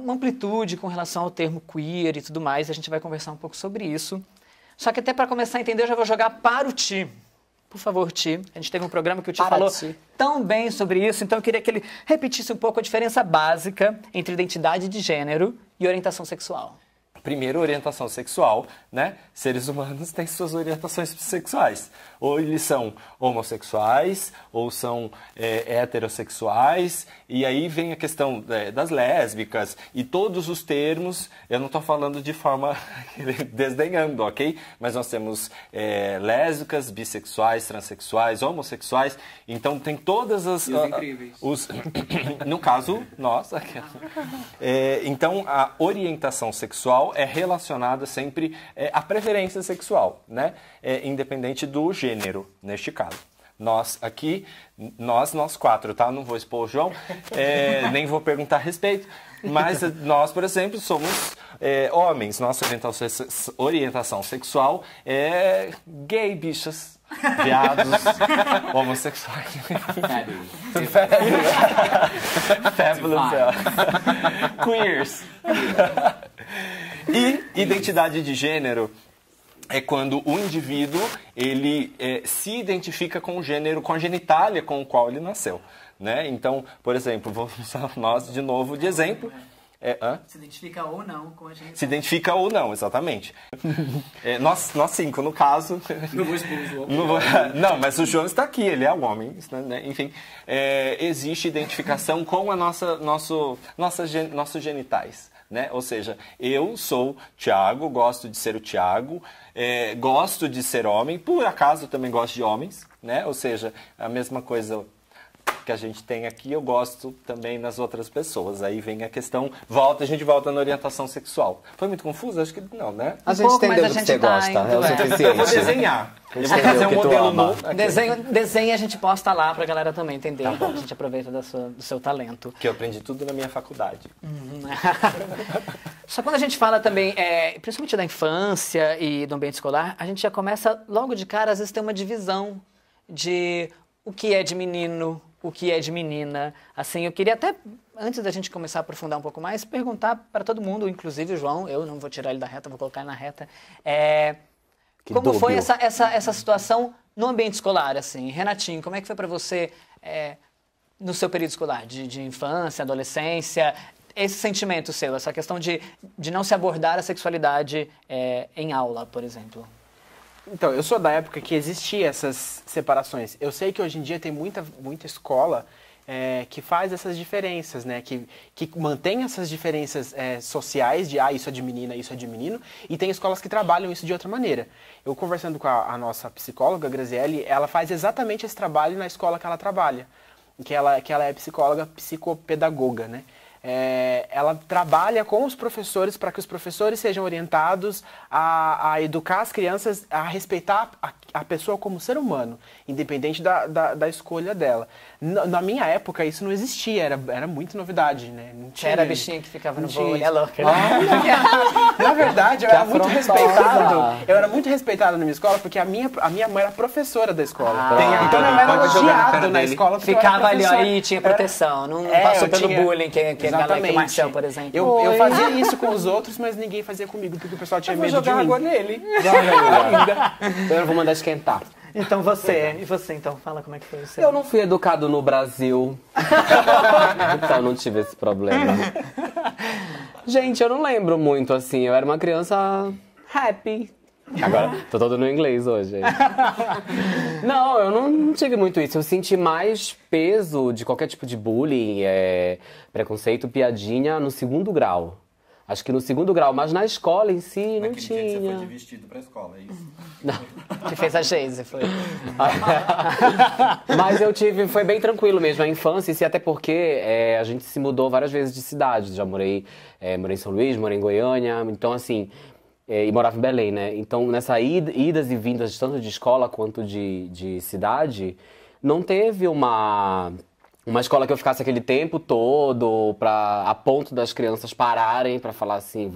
amplitude com relação ao termo queer e tudo mais. A gente vai conversar um pouco sobre isso. Só que até para começar a entender, eu já vou jogar para o Ti. Por favor, Ti. A gente teve um programa que o Ti falou tão bem sobre isso, então eu queria que ele repetisse um pouco a diferença básica entre identidade de gênero e orientação sexual. Primeiro, orientação sexual, né? Seres humanos têm suas orientações sexuais. Ou eles são homossexuais, ou são heterossexuais. E aí vem a questão das lésbicas e todos os termos. Eu não estou falando de forma desdenhando, ok? Mas nós temos lésbicas, bissexuais, transexuais, homossexuais. Então tem todas as... E os incríveis. No caso, nós. Então a orientação sexual é relacionada sempre à preferência sexual, né? Independente do gênero, neste caso. Nós aqui, nós quatro, tá? Não vou expor o João, nem vou perguntar a respeito, mas nós, por exemplo, somos homens. Nossa orientação sexual é gay, bichas, viados, homossexuais. Fabulous. Queers. E identidade de gênero é quando o indivíduo ele se identifica com o gênero, com a genitália com o qual ele nasceu, né? Então, por exemplo, vamos usar nós de novo de exemplo. Se identifica ou não com a genitália. Se identifica ou não, exatamente. Nós cinco, no caso. Não vou expor o João. Não, mas o João está aqui, ele é um homem, né? Enfim, existe identificação com a nossos genitais. Né? Ou seja, eu sou Thiago, gosto de ser o Thiago, gosto de ser homem, por acaso também gosto de homens, né? Ou seja, a mesma coisa que a gente tem aqui, eu gosto também nas outras pessoas. Aí vem a questão, a gente volta na orientação sexual. Foi muito confuso? Acho que não, né? A gente entendeu do que você gosta, é o suficiente. Eu vou desenhar. Eu vou fazer um modelo novo. Desenho a gente posta lá pra galera também entender. A gente aproveita do seu talento. Que eu aprendi tudo na minha faculdade. Só quando a gente fala também, principalmente da infância e do ambiente escolar, a gente já começa logo de cara, às vezes tem uma divisão de o que é de menino, o que é de menina. Assim, eu queria até, antes da gente começar a aprofundar um pouco mais, perguntar para todo mundo, inclusive o João, eu não vou tirar ele da reta, vou colocar ele na reta, como foi essa situação no ambiente escolar, assim? Renatinho, como é que foi para você no seu período escolar, de infância, adolescência, esse sentimento seu, essa questão de não se abordar a sexualidade em aula, por exemplo? Então, eu sou da época que existia essas separações. Eu sei que hoje em dia tem muita escola que faz essas diferenças, né? Que mantém essas diferenças sociais de isso é de menina, isso é de menino, e tem escolas que trabalham isso de outra maneira. Eu conversando com a nossa psicóloga, a Graziele, ela faz exatamente esse trabalho na escola que ela trabalha, que ela é psicóloga, psicopedagoga, né? Ela trabalha com os professores para que os professores sejam orientados a educar as crianças a respeitar a pessoa como ser humano, independente da escolha dela. Na minha época isso não existia, era muito novidade, né? Não tinha, era a bichinha que ficava no vôlei, é louca. Na verdade, eu era muito respeitado. Eu era muito respeitado na minha escola porque a minha mãe era professora da escola. Então eu era odiado na escola. Ficava ali, ó, e tinha proteção. Não passou pelo bullying que exatamente. O Marcel, por exemplo. Eu fazia isso com os outros, mas ninguém fazia comigo, porque o pessoal tinha medo de mim. Água nele. Então eu não vou mandar esquentar. Então e você, então, fala como é que foi o seu. Eu não fui educado no Brasil. Então não tive esse problema. Gente, eu não lembro muito, assim. Eu era uma criança happy. Agora, tô todo no inglês hoje. Não, eu não tive muito isso. Eu senti mais peso de qualquer tipo de bullying, preconceito, piadinha no segundo grau. Acho que no segundo grau, mas na escola em si não tinha. Dia que você foi de vestido pra escola, é isso? Não. Que fez a Geise, foi. Mas foi bem tranquilo mesmo, a infância, e até porque a gente se mudou várias vezes de cidade. Já morei em São Luís, morei em Goiânia, então assim, e morava em Belém, né? Então nessa idas e vindas, tanto de escola quanto de cidade, não teve uma escola que eu ficasse aquele tempo todo a ponto das crianças pararem pra falar assim,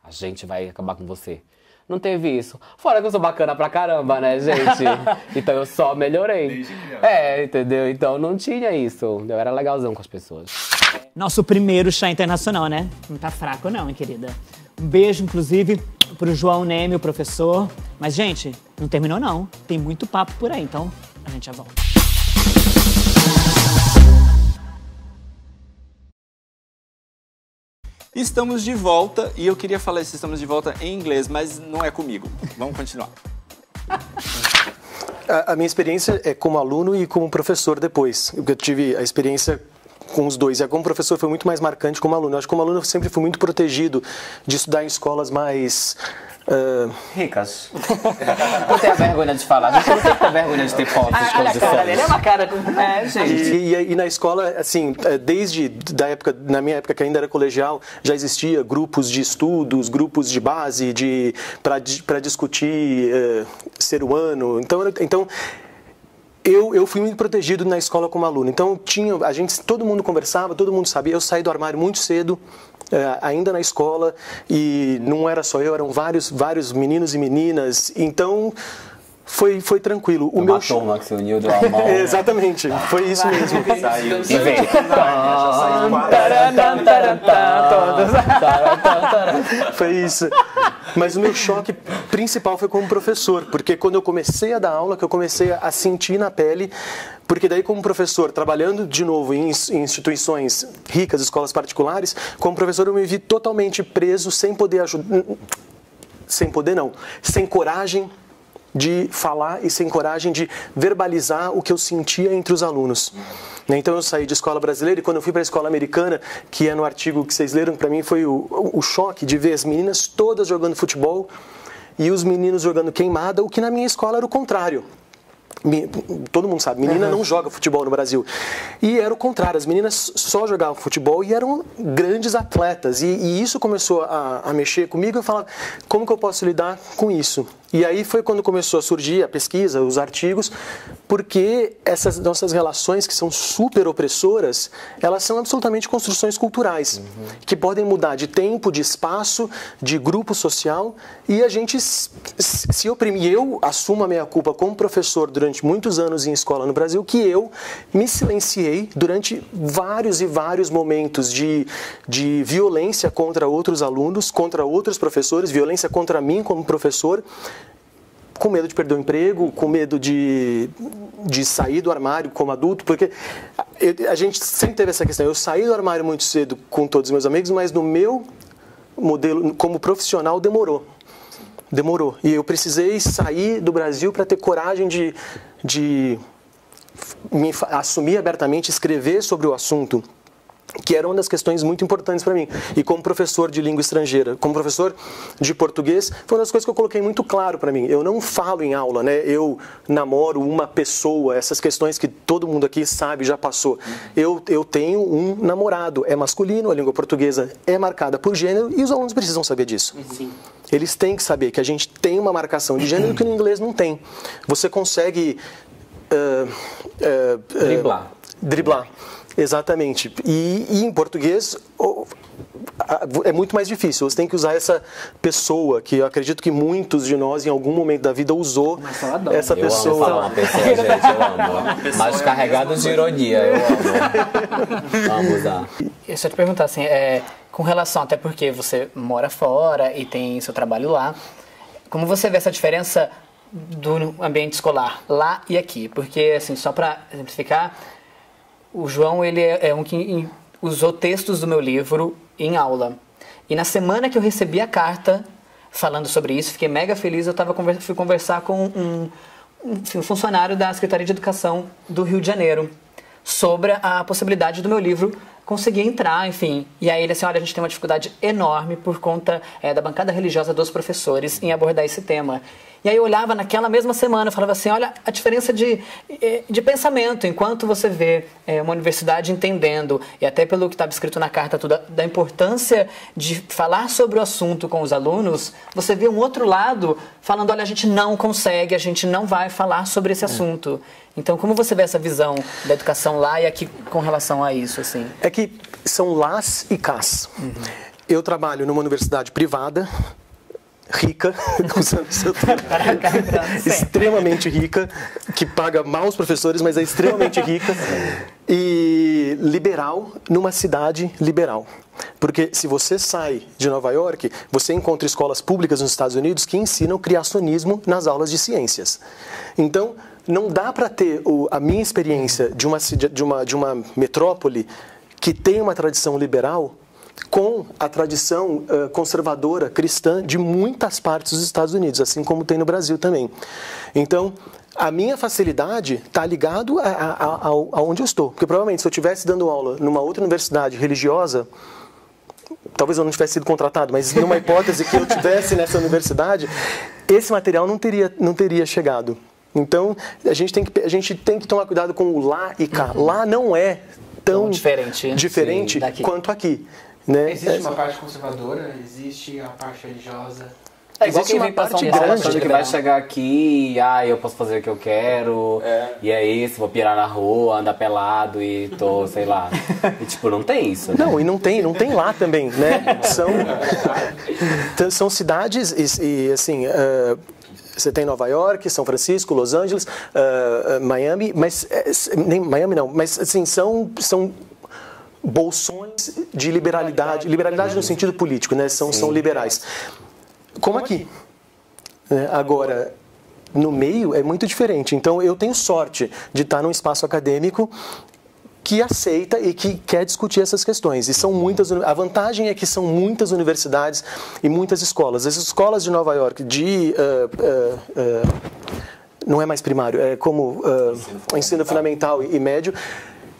a gente vai acabar com você. Não teve isso. Fora que eu sou bacana pra caramba, né, gente? Então eu só melhorei. Desde criança. Entendeu? Então não tinha isso. Eu era legalzão com as pessoas. Nosso primeiro chá internacional, né? Não tá fraco não, hein, querida? Um beijo, inclusive, pro João Neme, o professor. Mas, gente, não terminou não. Tem muito papo por aí, então a gente já volta. Estamos de volta e eu queria falar isso, estamos de volta em inglês, mas não é comigo. Vamos continuar. A minha experiência é como aluno e como professor depois. Eu tive a experiência com os dois. E como professor foi muito mais marcante como aluno. Eu acho que como aluno eu sempre fui muito protegido de estudar em escolas mais... ricas. Não tenho vergonha de falar. A gente não tem que ter vergonha de ter fotos de Olha a cara dele, é uma cara... gente. E na escola, assim, desde na minha época que ainda era colegial, já existia grupos de estudos, grupos de base, para discutir ser humano. Então eu fui muito protegido na escola como aluno. Então todo mundo conversava, todo mundo sabia. Eu saí do armário muito cedo, ainda na escola, e não era só eu, eram vários meninos e meninas. Então foi tranquilo. O meu turma que se uniu do amor. Exatamente, foi isso mesmo. Saiu. E vem. Foi isso. Mas o meu choque principal foi como professor, porque quando eu comecei a dar aula, que eu comecei a sentir na pele, porque daí como professor, trabalhando de novo em instituições ricas, escolas particulares, como professor eu me vi totalmente preso, sem poder ajudar, sem coragem de falar e sem coragem de verbalizar o que eu sentia entre os alunos. Então eu saí de escola brasileira e quando eu fui para a escola americana, que é no artigo que vocês leram, para mim foi o choque de ver as meninas todas jogando futebol e os meninos jogando queimada, o que na minha escola era o contrário. Todo mundo sabe, menina não joga futebol no Brasil. E era o contrário, as meninas só jogavam futebol e eram grandes atletas. E isso começou a mexer comigo, eu falava, como que eu posso lidar com isso? E aí foi quando começou a surgir a pesquisa, os artigos, porque essas nossas relações que são super opressoras, elas são absolutamente construções culturais, que podem mudar de tempo, de espaço, de grupo social, e a gente se oprimir. Eu assumo a minha culpa como professor durante muitos anos em escola no Brasil, que eu me silenciei durante vários e vários momentos de violência contra outros alunos, contra outros professores, violência contra mim como professor, com medo de perder o emprego, com medo de sair do armário como adulto, porque a gente sempre teve essa questão. Eu saí do armário muito cedo com todos os meus amigos, mas no meu modelo como profissional demorou. E eu precisei sair do Brasil para ter coragem de me assumir abertamente, escrever sobre o assunto, que era uma das questões muito importantes para mim. E como professor de língua estrangeira, como professor de português, foi uma das coisas que eu coloquei muito claro para mim. Eu não falo em aula, né? Eu namoro uma pessoa, essas questões que todo mundo aqui sabe, já passou. Eu tenho um namorado, é masculino, a língua portuguesa é marcada por gênero e os alunos precisam saber disso. Sim. Eles têm que saber que a gente tem uma marcação de gênero que no inglês não tem. Você consegue driblar. Exatamente. E em português é muito mais difícil. Você tem que usar essa pessoa, que eu acredito que muitos de nós em algum momento da vida usou essa pessoa. Eu amo falar uma pessoa, gente, eu amo. Mas carregado de ironia, eu amo. Amo usar. Eu só te perguntar assim, com relação, até porque você mora fora e tem seu trabalho lá, como você vê essa diferença do ambiente escolar lá e aqui? Porque, assim, só para exemplificar, o João, ele é um que usou textos do meu livro em aula. E na semana que eu recebi a carta falando sobre isso, fiquei mega feliz. Eu fui conversar com um funcionário da Secretaria de Educação do Rio de Janeiro sobre a possibilidade do meu livro conseguir entrar, enfim. E aí ele assim, olha, a gente tem uma dificuldade enorme por conta da bancada religiosa dos professores em abordar esse tema. E aí eu olhava naquela mesma semana e falava assim, olha a diferença de pensamento, enquanto você vê uma universidade entendendo, e até pelo que estava escrito na carta toda, da importância de falar sobre o assunto com os alunos, você vê um outro lado falando, olha, a gente não consegue, a gente não vai falar sobre esse assunto. Então, como você vê essa visão da educação lá e aqui com relação a isso, assim? É que são las e cas. Eu trabalho numa universidade privada, rica, usando o seu termo, extremamente rica, que paga mal os professores, mas é extremamente rica, e liberal numa cidade liberal. Porque se você sai de Nova York, você encontra escolas públicas nos Estados Unidos que ensinam criacionismo nas aulas de ciências. Então, não dá para ter a minha experiência de uma metrópole que tem uma tradição liberal com a tradição conservadora cristã de muitas partes dos Estados Unidos, assim como tem no Brasil também. Então, a minha facilidade está ligado aonde eu estou. Porque provavelmente se eu estivesse dando aula numa outra universidade religiosa, talvez eu não tivesse sido contratado, mas numa hipótese que eu tivesse nessa universidade, esse material não teria chegado. Então, a gente tem que tomar cuidado com o lá e cá. Lá não é tão diferente quanto aqui. Né? Existe uma parte conservadora, existe a parte religiosa. Igual quem vem pra São Paulo achando que vai chegar aqui e eu posso fazer o que eu quero, e é isso, vou pirar na rua, andar pelado e tô, sei lá. E tipo, não tem isso. Né? Não, e não tem lá também, né? São cidades e assim... Você tem Nova York, São Francisco, Los Angeles, Miami, mas nem Miami não, mas assim são bolsões de liberalidade no sentido político, né? São liberais, como aqui. Agora, no meio é muito diferente. Então eu tenho sorte de estar num espaço acadêmico que aceita e que quer discutir essas questões. E são muitas. A vantagem é que são muitas universidades e muitas escolas. As escolas de Nova York, não é mais primário, é como ensino fundamental e médio,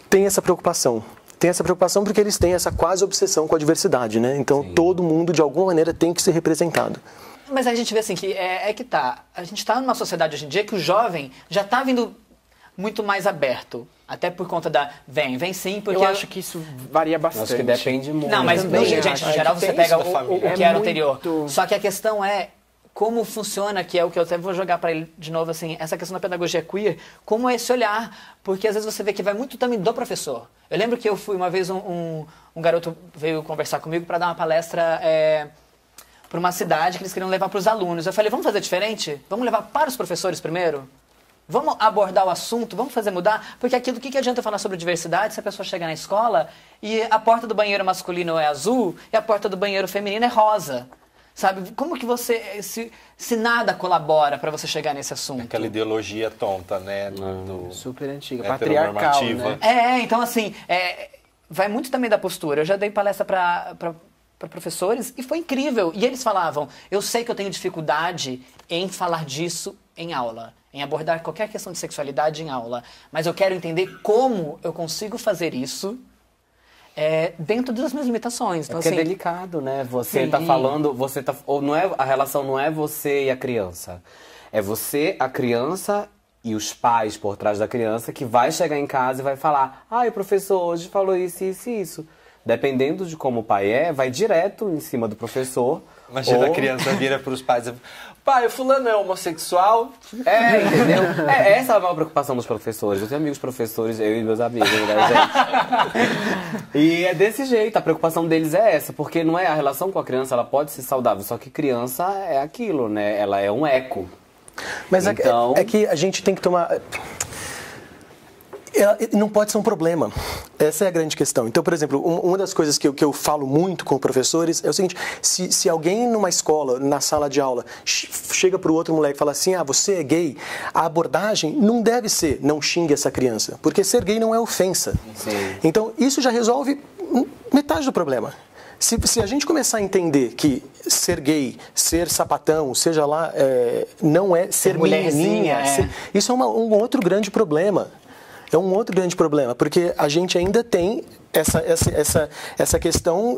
tem essa preocupação. Tem essa preocupação porque eles têm essa quase obsessão com a diversidade, né? Então todo mundo, de alguma maneira, tem que ser representado. Mas a gente vê assim que a gente está numa sociedade hoje em dia que o jovem já está vindo muito mais aberto. Até por conta da... Vem sim, porque... Eu acho que isso varia bastante. Acho que depende muito. Não, mas gente, no geral você pega o que era anterior. Só que a questão é como funciona, que é o que eu até vou jogar para ele de novo, assim, essa questão da pedagogia queer, como é esse olhar, porque às vezes você vê que vai muito também do professor. Eu lembro que eu fui uma vez, um garoto veio conversar comigo para dar uma palestra para uma cidade que eles queriam levar para os alunos. Eu falei, vamos fazer diferente? Vamos levar para os professores primeiro? Vamos abordar o assunto, vamos fazer mudar? Porque aquilo, o que adianta falar sobre diversidade se a pessoa chega na escola e a porta do banheiro masculino é azul e a porta do banheiro feminino é rosa? Sabe? Como que você... Se nada colabora para você chegar nesse assunto? Aquela ideologia tonta, né? Super antiga, patriarcal, né? Então assim, vai muito também da postura. Eu já dei palestra para professores e foi incrível. E eles falavam, eu sei que eu tenho dificuldade em falar disso em aula, em abordar qualquer questão de sexualidade em aula, mas eu quero entender como eu consigo fazer isso dentro das minhas limitações. Então, assim, é delicado, né? Você tá falando, a relação não é você e a criança. É você, a criança e os pais por trás da criança que vai chegar em casa e vai falar, o professor hoje falou isso, isso e isso. Dependendo de como o pai vai direto em cima do professor. Imagina a criança vira para os pais e pai, o fulano é homossexual. Entendeu? Essa é a maior preocupação dos professores. Eu tenho amigos professores, eu e meus amigos, né, gente? E é desse jeito, a preocupação deles é essa, porque não é a relação com a criança, ela pode ser saudável, só que criança é aquilo, né? Ela é um eco. Mas então... é que a gente tem que tomar... Não pode ser um problema. Essa é a grande questão. Então, por exemplo, uma das coisas que eu falo muito com professores é o seguinte, se alguém numa escola, na sala de aula, chega para o outro moleque e fala assim, você é gay, a abordagem não deve ser, não xingue essa criança, porque ser gay não é ofensa. Sim. Então, isso já resolve metade do problema. Se a gente começar a entender que ser gay, ser sapatão, seja lá, não é ser menininha, isso é um outro grande problema. É um outro grande problema, porque a gente ainda tem essa questão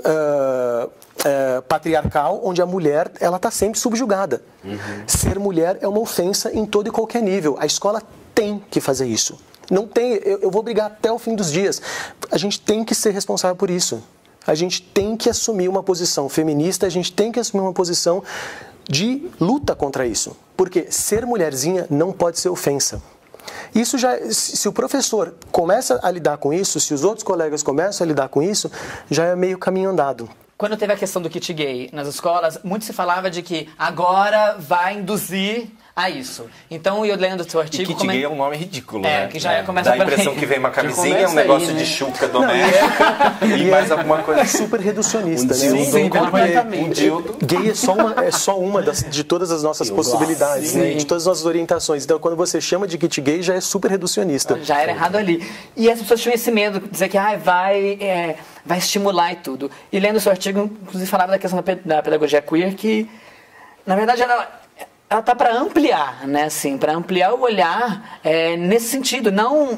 patriarcal, onde a mulher está sempre subjugada. Uhum. Ser mulher é uma ofensa em todo e qualquer nível. A escola tem que fazer isso. Não tem, eu vou brigar até o fim dos dias. A gente tem que ser responsável por isso. A gente tem que assumir uma posição feminista, a gente tem que assumir uma posição de luta contra isso. Porque ser mulherzinha não pode ser ofensa. Isso já, se o professor começa a lidar com isso, se os outros colegas começam a lidar com isso, já é meio caminho andado. quando teve a questão do kit gay nas escolas, muito se falava de que agora vai induzir a isso. Então, eu lendo o seu artigo... E kit gay é um nome ridículo, né? Que já começa Dá a por aí. impressão que vem uma camisinha, começa um negócio aí, né? de chuca doméstica e mais alguma coisa. Super reducionista, né? Sim, completamente. Um dildo. Gay é só uma de todas as nossas possibilidades, né? De todas as nossas orientações. Então, quando você chama de kit gay, já é super reducionista. Já era errado ali. E as pessoas tinham esse medo, de dizer que vai estimular e tudo. E lendo o seu artigo, inclusive falava da questão da pedagogia queer, que, na verdade, ela tá para ampliar, né, assim, para ampliar o olhar nesse sentido. Não,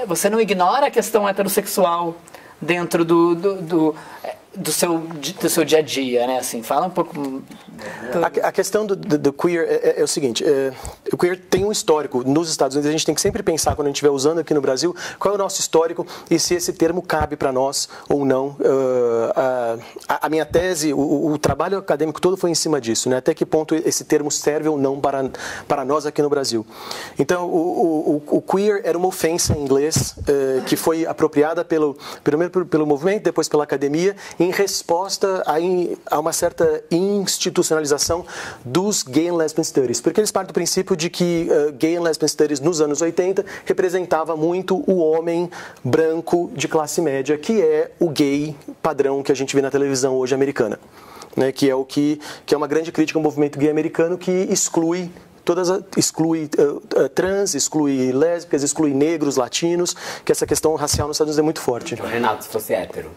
você não ignora a questão heterossexual dentro do seu dia a dia, né, assim, fala um pouco... A questão do queer é o seguinte, o queer tem um histórico nos Estados Unidos, a gente tem que sempre pensar, quando a gente estiver usando aqui no Brasil, qual é o nosso histórico e se esse termo cabe para nós ou não. A minha tese, o trabalho acadêmico todo foi em cima disso, né? Até que ponto esse termo serve ou não para nós aqui no Brasil. Então, o queer era uma ofensa em inglês que foi apropriada primeiro pelo movimento, depois pela academia, em resposta a uma certa institucionalização dos Gay and Lesbian Studies, porque eles partem do princípio de que Gay and Lesbian Studies nos anos 80 representava muito o homem branco de classe média, que é o gay padrão que a gente vê na televisão hoje americana, né? Que é uma grande crítica ao movimento gay americano, que exclui trans, exclui lésbicas, exclui negros, latinos, que essa questão racial nos Estados Unidos é muito forte. Renato, se fosse hétero.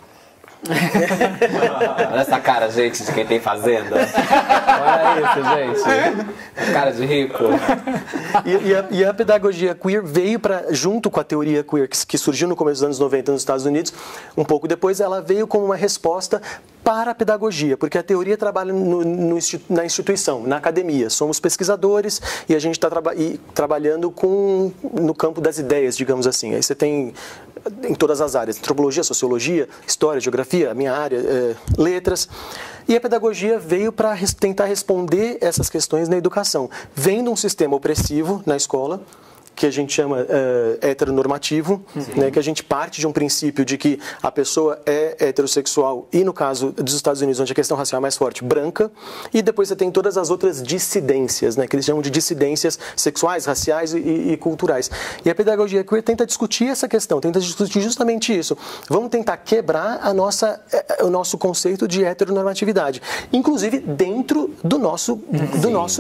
Olha essa cara, gente, de quem tem fazenda. Olha isso, gente. Cara de rico. E a pedagogia queer veio junto com a teoria queer que surgiu no começo dos anos 90 nos Estados Unidos, um pouco depois, ela veio como uma resposta para a pedagogia, porque a teoria trabalha na instituição, na academia. Somos pesquisadores e a gente está trabalhando no campo das ideias, digamos assim. Aí você tem em todas as áreas, antropologia, sociologia, história, geografia, a minha área, letras. E a pedagogia veio para tentar responder essas questões na educação, vendo um sistema opressivo na escola, que a gente chama heteronormativo, né, que a gente parte de um princípio de que a pessoa é heterossexual e, no caso dos Estados Unidos, onde a questão racial é mais forte, branca, e depois você tem todas as outras dissidências, né, que eles chamam de dissidências sexuais, raciais e culturais. E a pedagogia queer tenta discutir essa questão, tenta discutir justamente isso. Vamos tentar quebrar o nosso conceito de heteronormatividade, inclusive dentro do nosso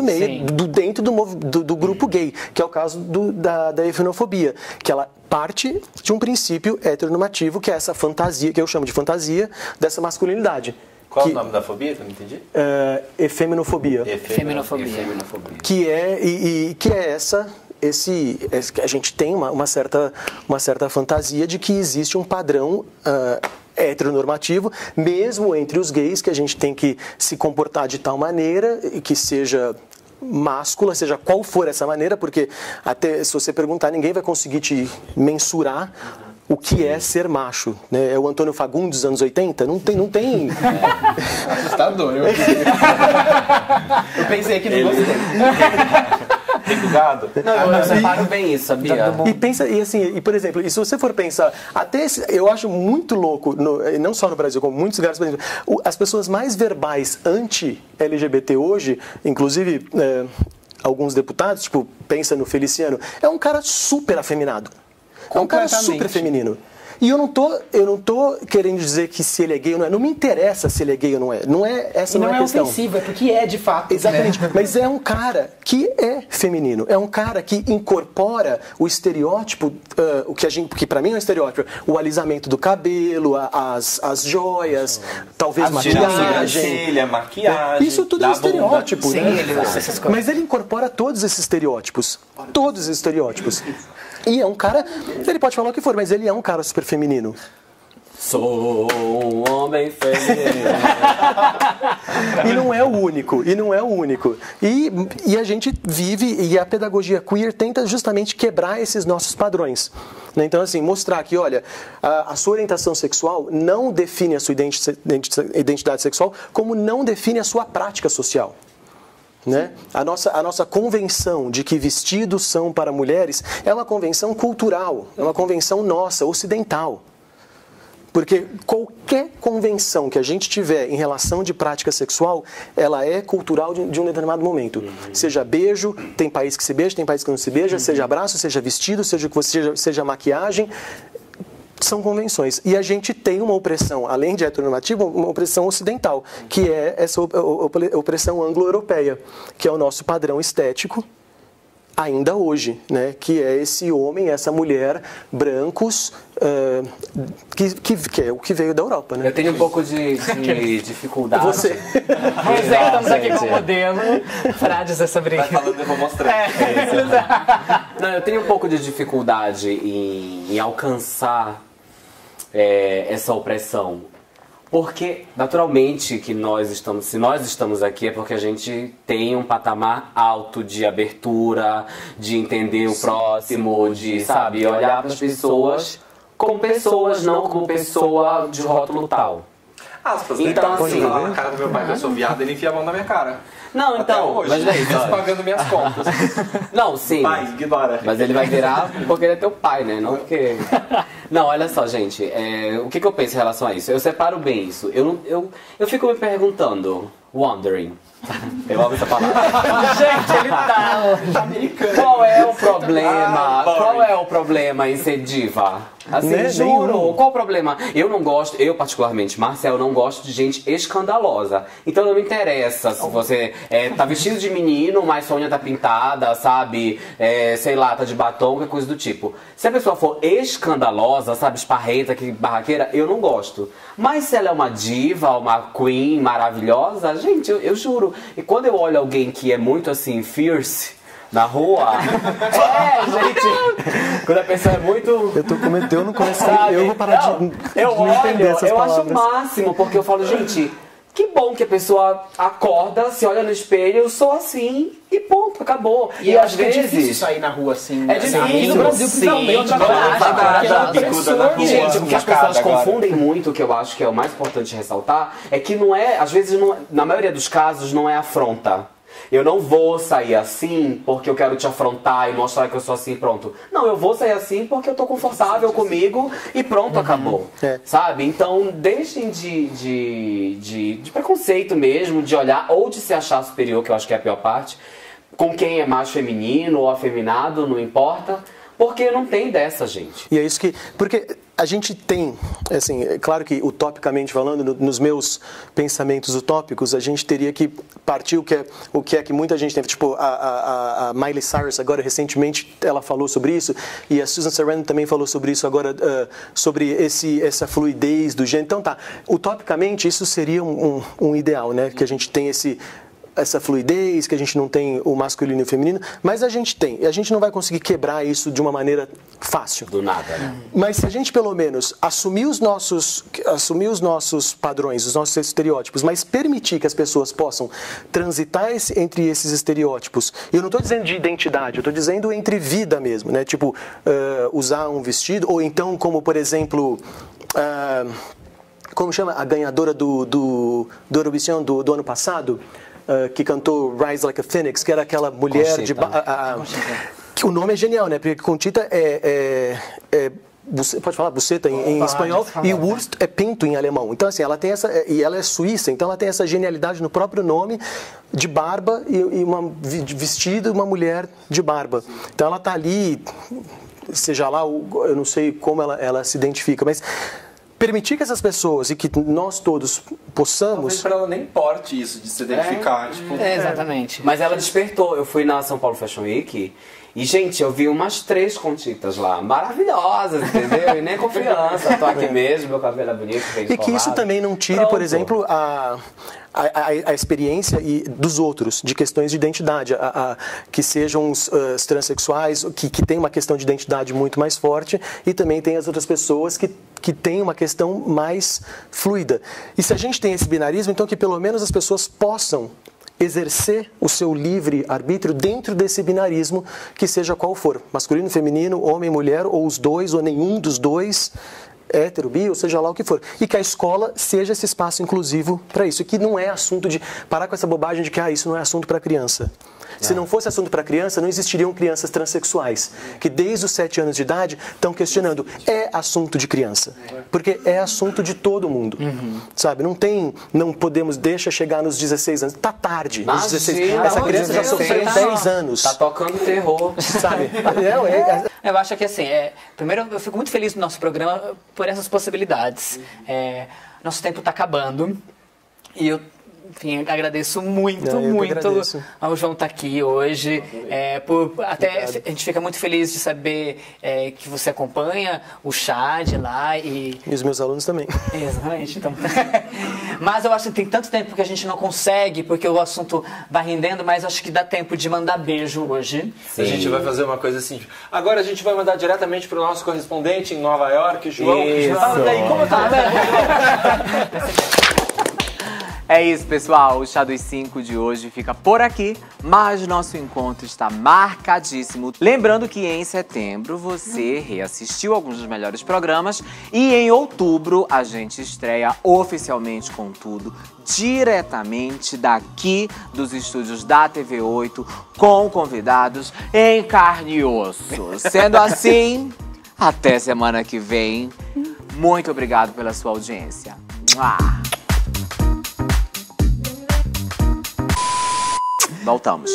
meio, dentro do grupo gay, que é o caso da efenofobia, que ela parte de um princípio heteronormativo, que é essa fantasia, que eu chamo de fantasia, dessa masculinidade. Qual é o nome da fobia? Que eu não entendi. Efeminofobia. Que é a gente tem uma certa fantasia de que existe um padrão heteronormativo, mesmo entre os gays, que a gente tem que se comportar de tal maneira que seja máscula, seja qual for essa maneira, porque até se você perguntar, ninguém vai conseguir te mensurar o que é ser macho, né? É o Antônio Fagundes dos anos 80? Não tem. Assustador. Eu pensei que não gostei. Tem do gado. Não, eu separo bem isso, sabia? Por exemplo, e se você for pensar, eu acho muito louco, não só no Brasil, como em muitos lugares, por exemplo, as pessoas mais verbais anti-LGBT hoje, inclusive alguns deputados, tipo, pensa no Feliciano, é um cara super afeminado. É um cara super feminino. E eu não tô querendo dizer que se ele é gay ou não é. Não me interessa se ele é gay ou não é. Essa não é a questão. Não é ofensivo, é porque é de fato. Exatamente. Né? Mas é um cara que é feminino. É um cara que incorpora o estereótipo, que pra mim é um estereótipo, o alisamento do cabelo, as joias, talvez maquiagem. Maquiagem. Isso tudo é um estereótipo, Sim, né? Mas ele incorpora todos esses estereótipos. Todos esses estereótipos. E é um cara, ele pode falar o que for, mas ele é um cara super feminino. Sou um homem feminino. E não é o único. E a gente vive, e a pedagogia queer tenta justamente quebrar esses nossos padrões. Então, assim, mostrar que, olha, a sua orientação sexual não define a sua identidade sexual, como não define a sua prática social. Né? A nossa convenção de que vestidos são para mulheres é uma convenção cultural, é uma convenção nossa, ocidental. Porque qualquer convenção que a gente tiver em relação de prática sexual, ela é cultural de um determinado momento. Seja beijo, tem país que se beija, tem país que não se beija, seja abraço, seja vestido, seja maquiagem. São convenções. E a gente tem uma opressão, além de heteronormativa, uma opressão ocidental, que é essa opressão anglo-europeia, que é o nosso padrão estético, ainda hoje, né? Que é esse homem, essa mulher, brancos, que é o que veio da Europa, né? Eu tenho um pouco de dificuldade. Você. Estamos aqui com o modelo para dizer sobre isso. Vai falando, eu vou mostrar. Não, eu tenho um pouco de dificuldade em alcançar essa opressão. Porque, naturalmente, se nós estamos aqui é porque a gente tem um patamar alto de abertura, de entender o próximo, de, sabe, olhar para as pessoas como pessoas, não como pessoa de rótulo tal. Aspas, então, assim, assim, na cara do meu pai que eu sou viado, ele enfia a mão na minha cara. Não, então, até hoje, mas mesmo pagando minhas contas. Não, sim. Pai, ignora. Mas ele vai virar porque ele é teu pai, né? Não porque... Não, olha só, gente. O que eu penso em relação a isso? Eu separo bem isso. Eu fico me perguntando, wondering. Eu amo essa palavra. Gente, ele tá americano. Qual é o problema? Qual é o problema em ser diva? Assim, Né? juro. Nenhum. Qual o problema? Eu particularmente, Marcel, não gosto de gente escandalosa. Então não me interessa se você tá vestido de menino, mas sua unha tá pintada, sabe? Sei lá, tá de batom, qualquer coisa do tipo. Se a pessoa for escandalosa, sabe, esparreta, que barraqueira, eu não gosto. Mas se ela é uma diva, uma queen maravilhosa, gente, eu juro. E quando eu olho alguém que é muito assim, fierce, na rua, gente, quando a pessoa é muito... Eu não comecei, sabe? eu vou parar de entender essas eu acho palavras. o máximo, porque eu falo, gente, que bom que a pessoa acorda, se olha no espelho, eu sou assim, e ponto, acabou. E às vezes é difícil sair na rua assim. É difícil. No Brasil, principalmente, Gente, o que as pessoas confundem muito, o que eu acho que é o mais importante ressaltar, é que não é, às vezes, na maioria dos casos, não é afronta. Eu não vou sair assim porque eu quero te afrontar e mostrar que eu sou assim, pronto. Não, eu vou sair assim porque eu tô confortável comigo e pronto, acabou. Sabe? Então, deixem de preconceito mesmo, de olhar ou de se achar superior, que eu acho que é a pior parte, com quem é macho feminino ou afeminado, não importa. Porque não tem dessa, gente. E é isso que... Porque a gente tem, assim, é claro que utopicamente falando, nos meus pensamentos utópicos, a gente teria que partir o que é que muita gente tem. Tipo, a Miley Cyrus agora, recentemente, ela falou sobre isso, e a Susan Sarandon também falou sobre isso agora, sobre essa fluidez do gênero. Então tá, utopicamente isso seria um ideal, né? Que a gente tem essa fluidez, que a gente não tem o masculino e o feminino, mas a gente tem. E a gente não vai conseguir quebrar isso de uma maneira fácil. Do nada, né? Mas se a gente, pelo menos, assumir os nossos padrões, os nossos estereótipos, mas permitir que as pessoas possam transitar entre esses estereótipos, e eu não estou dizendo de identidade, eu estou dizendo entre vida mesmo, né? Tipo, usar um vestido, ou então, como, por exemplo... como chama a ganhadora do Eurovision do ano passado? Que cantou Rise Like a Phoenix, que era aquela mulher que o nome é genial, né? Porque Conchita pode falar buceta em espanhol, e Wurst é pinto em alemão. Então, assim, ela tem e ela é suíça, então ela tem essa genialidade no próprio nome, de barba e vestido, uma mulher de barba. Então ela tá ali, seja lá, eu não sei como ela se identifica, mas permitir que essas pessoas e que nós todos possamos... Talvez para ela nem importe isso de se identificar. Exatamente. Mas ela despertou. Eu fui na São Paulo Fashion Week e, gente, eu vi umas 3 Conchitas lá. Maravilhosas, entendeu? E nem confiança. Tô aqui mesmo, meu cabelo é bonito, bem E que isso também não tire, por exemplo, a experiência dos outros, de questões de identidade, que sejam os transexuais, que têm uma questão de identidade muito mais forte, e também tem as outras pessoas que têm uma questão mais fluida. E se a gente tem esse binarismo, então que pelo menos as pessoas possam exercer o seu livre arbítrio dentro desse binarismo, que seja qual for, masculino, feminino, homem, mulher, ou os dois, ou nenhum dos dois. hétero, bi, ou seja lá o que for. E que a escola seja esse espaço inclusivo para isso. E que não é assunto de parar com essa bobagem de que isso não é assunto para criança. Se não fosse assunto para criança, não existiriam crianças transexuais, que desde os 7 anos de idade estão questionando. É assunto de criança, porque é assunto de todo mundo, sabe? Não podemos, deixa chegar nos 16 anos, tá tarde, nos 16 anos. Essa criança já sofreu 10 anos. Tá tocando terror, sabe? Eu acho que assim, primeiro eu fico muito feliz no nosso programa por essas possibilidades. Nosso tempo tá acabando e eu, enfim, agradeço muito ao João estar aqui hoje. A gente fica muito feliz de saber que você acompanha o Chad lá e os meus alunos também. Exatamente. Então. Mas eu acho que tem tanto tempo que a gente não consegue, porque o assunto vai rendendo, mas acho que dá tempo de mandar beijo hoje. Sim. A gente vai fazer uma coisa assim. Agora a gente vai mandar diretamente para o nosso correspondente em Nova York, João. Fala daí, como tá? É isso, pessoal. O Chá dos 5 de hoje fica por aqui, mas nosso encontro está marcadíssimo. Lembrando que em setembro você reassistiu alguns dos melhores programas e em outubro a gente estreia oficialmente com tudo, diretamente daqui dos estúdios da TV8, com convidados em carne e osso. Sendo assim, até semana que vem. Muito obrigado pela sua audiência. Voltamos.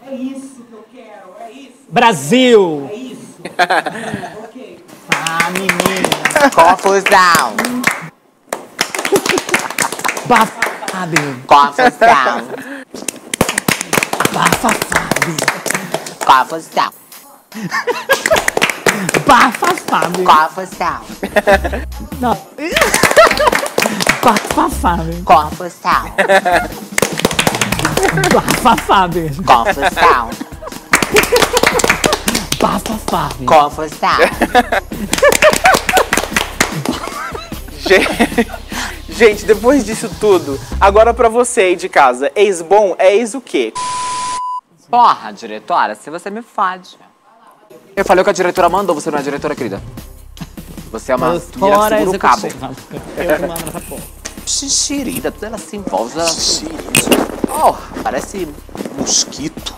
É isso que eu quero, é isso. Brasil! É isso. Ok. Menina. Confusão. Bafafábio. Confusão. Bafafábio. Confusão. Bafafábio. Confusão. Não. Bafafábio. Confusão. Bafafábio. Confusão. Bafafábio. Confusão. Gente, depois disso tudo, agora pra você aí de casa, ex bom é ex o quê? Porra, diretora, se você me fode. Eu falei o que a diretora mandou, você não é diretora, querida. Você é uma mulher que segura o cabo. Eu que mando nessa porra. Xixirida, tudo ela se envolve. Ela... Oh, parece mosquito.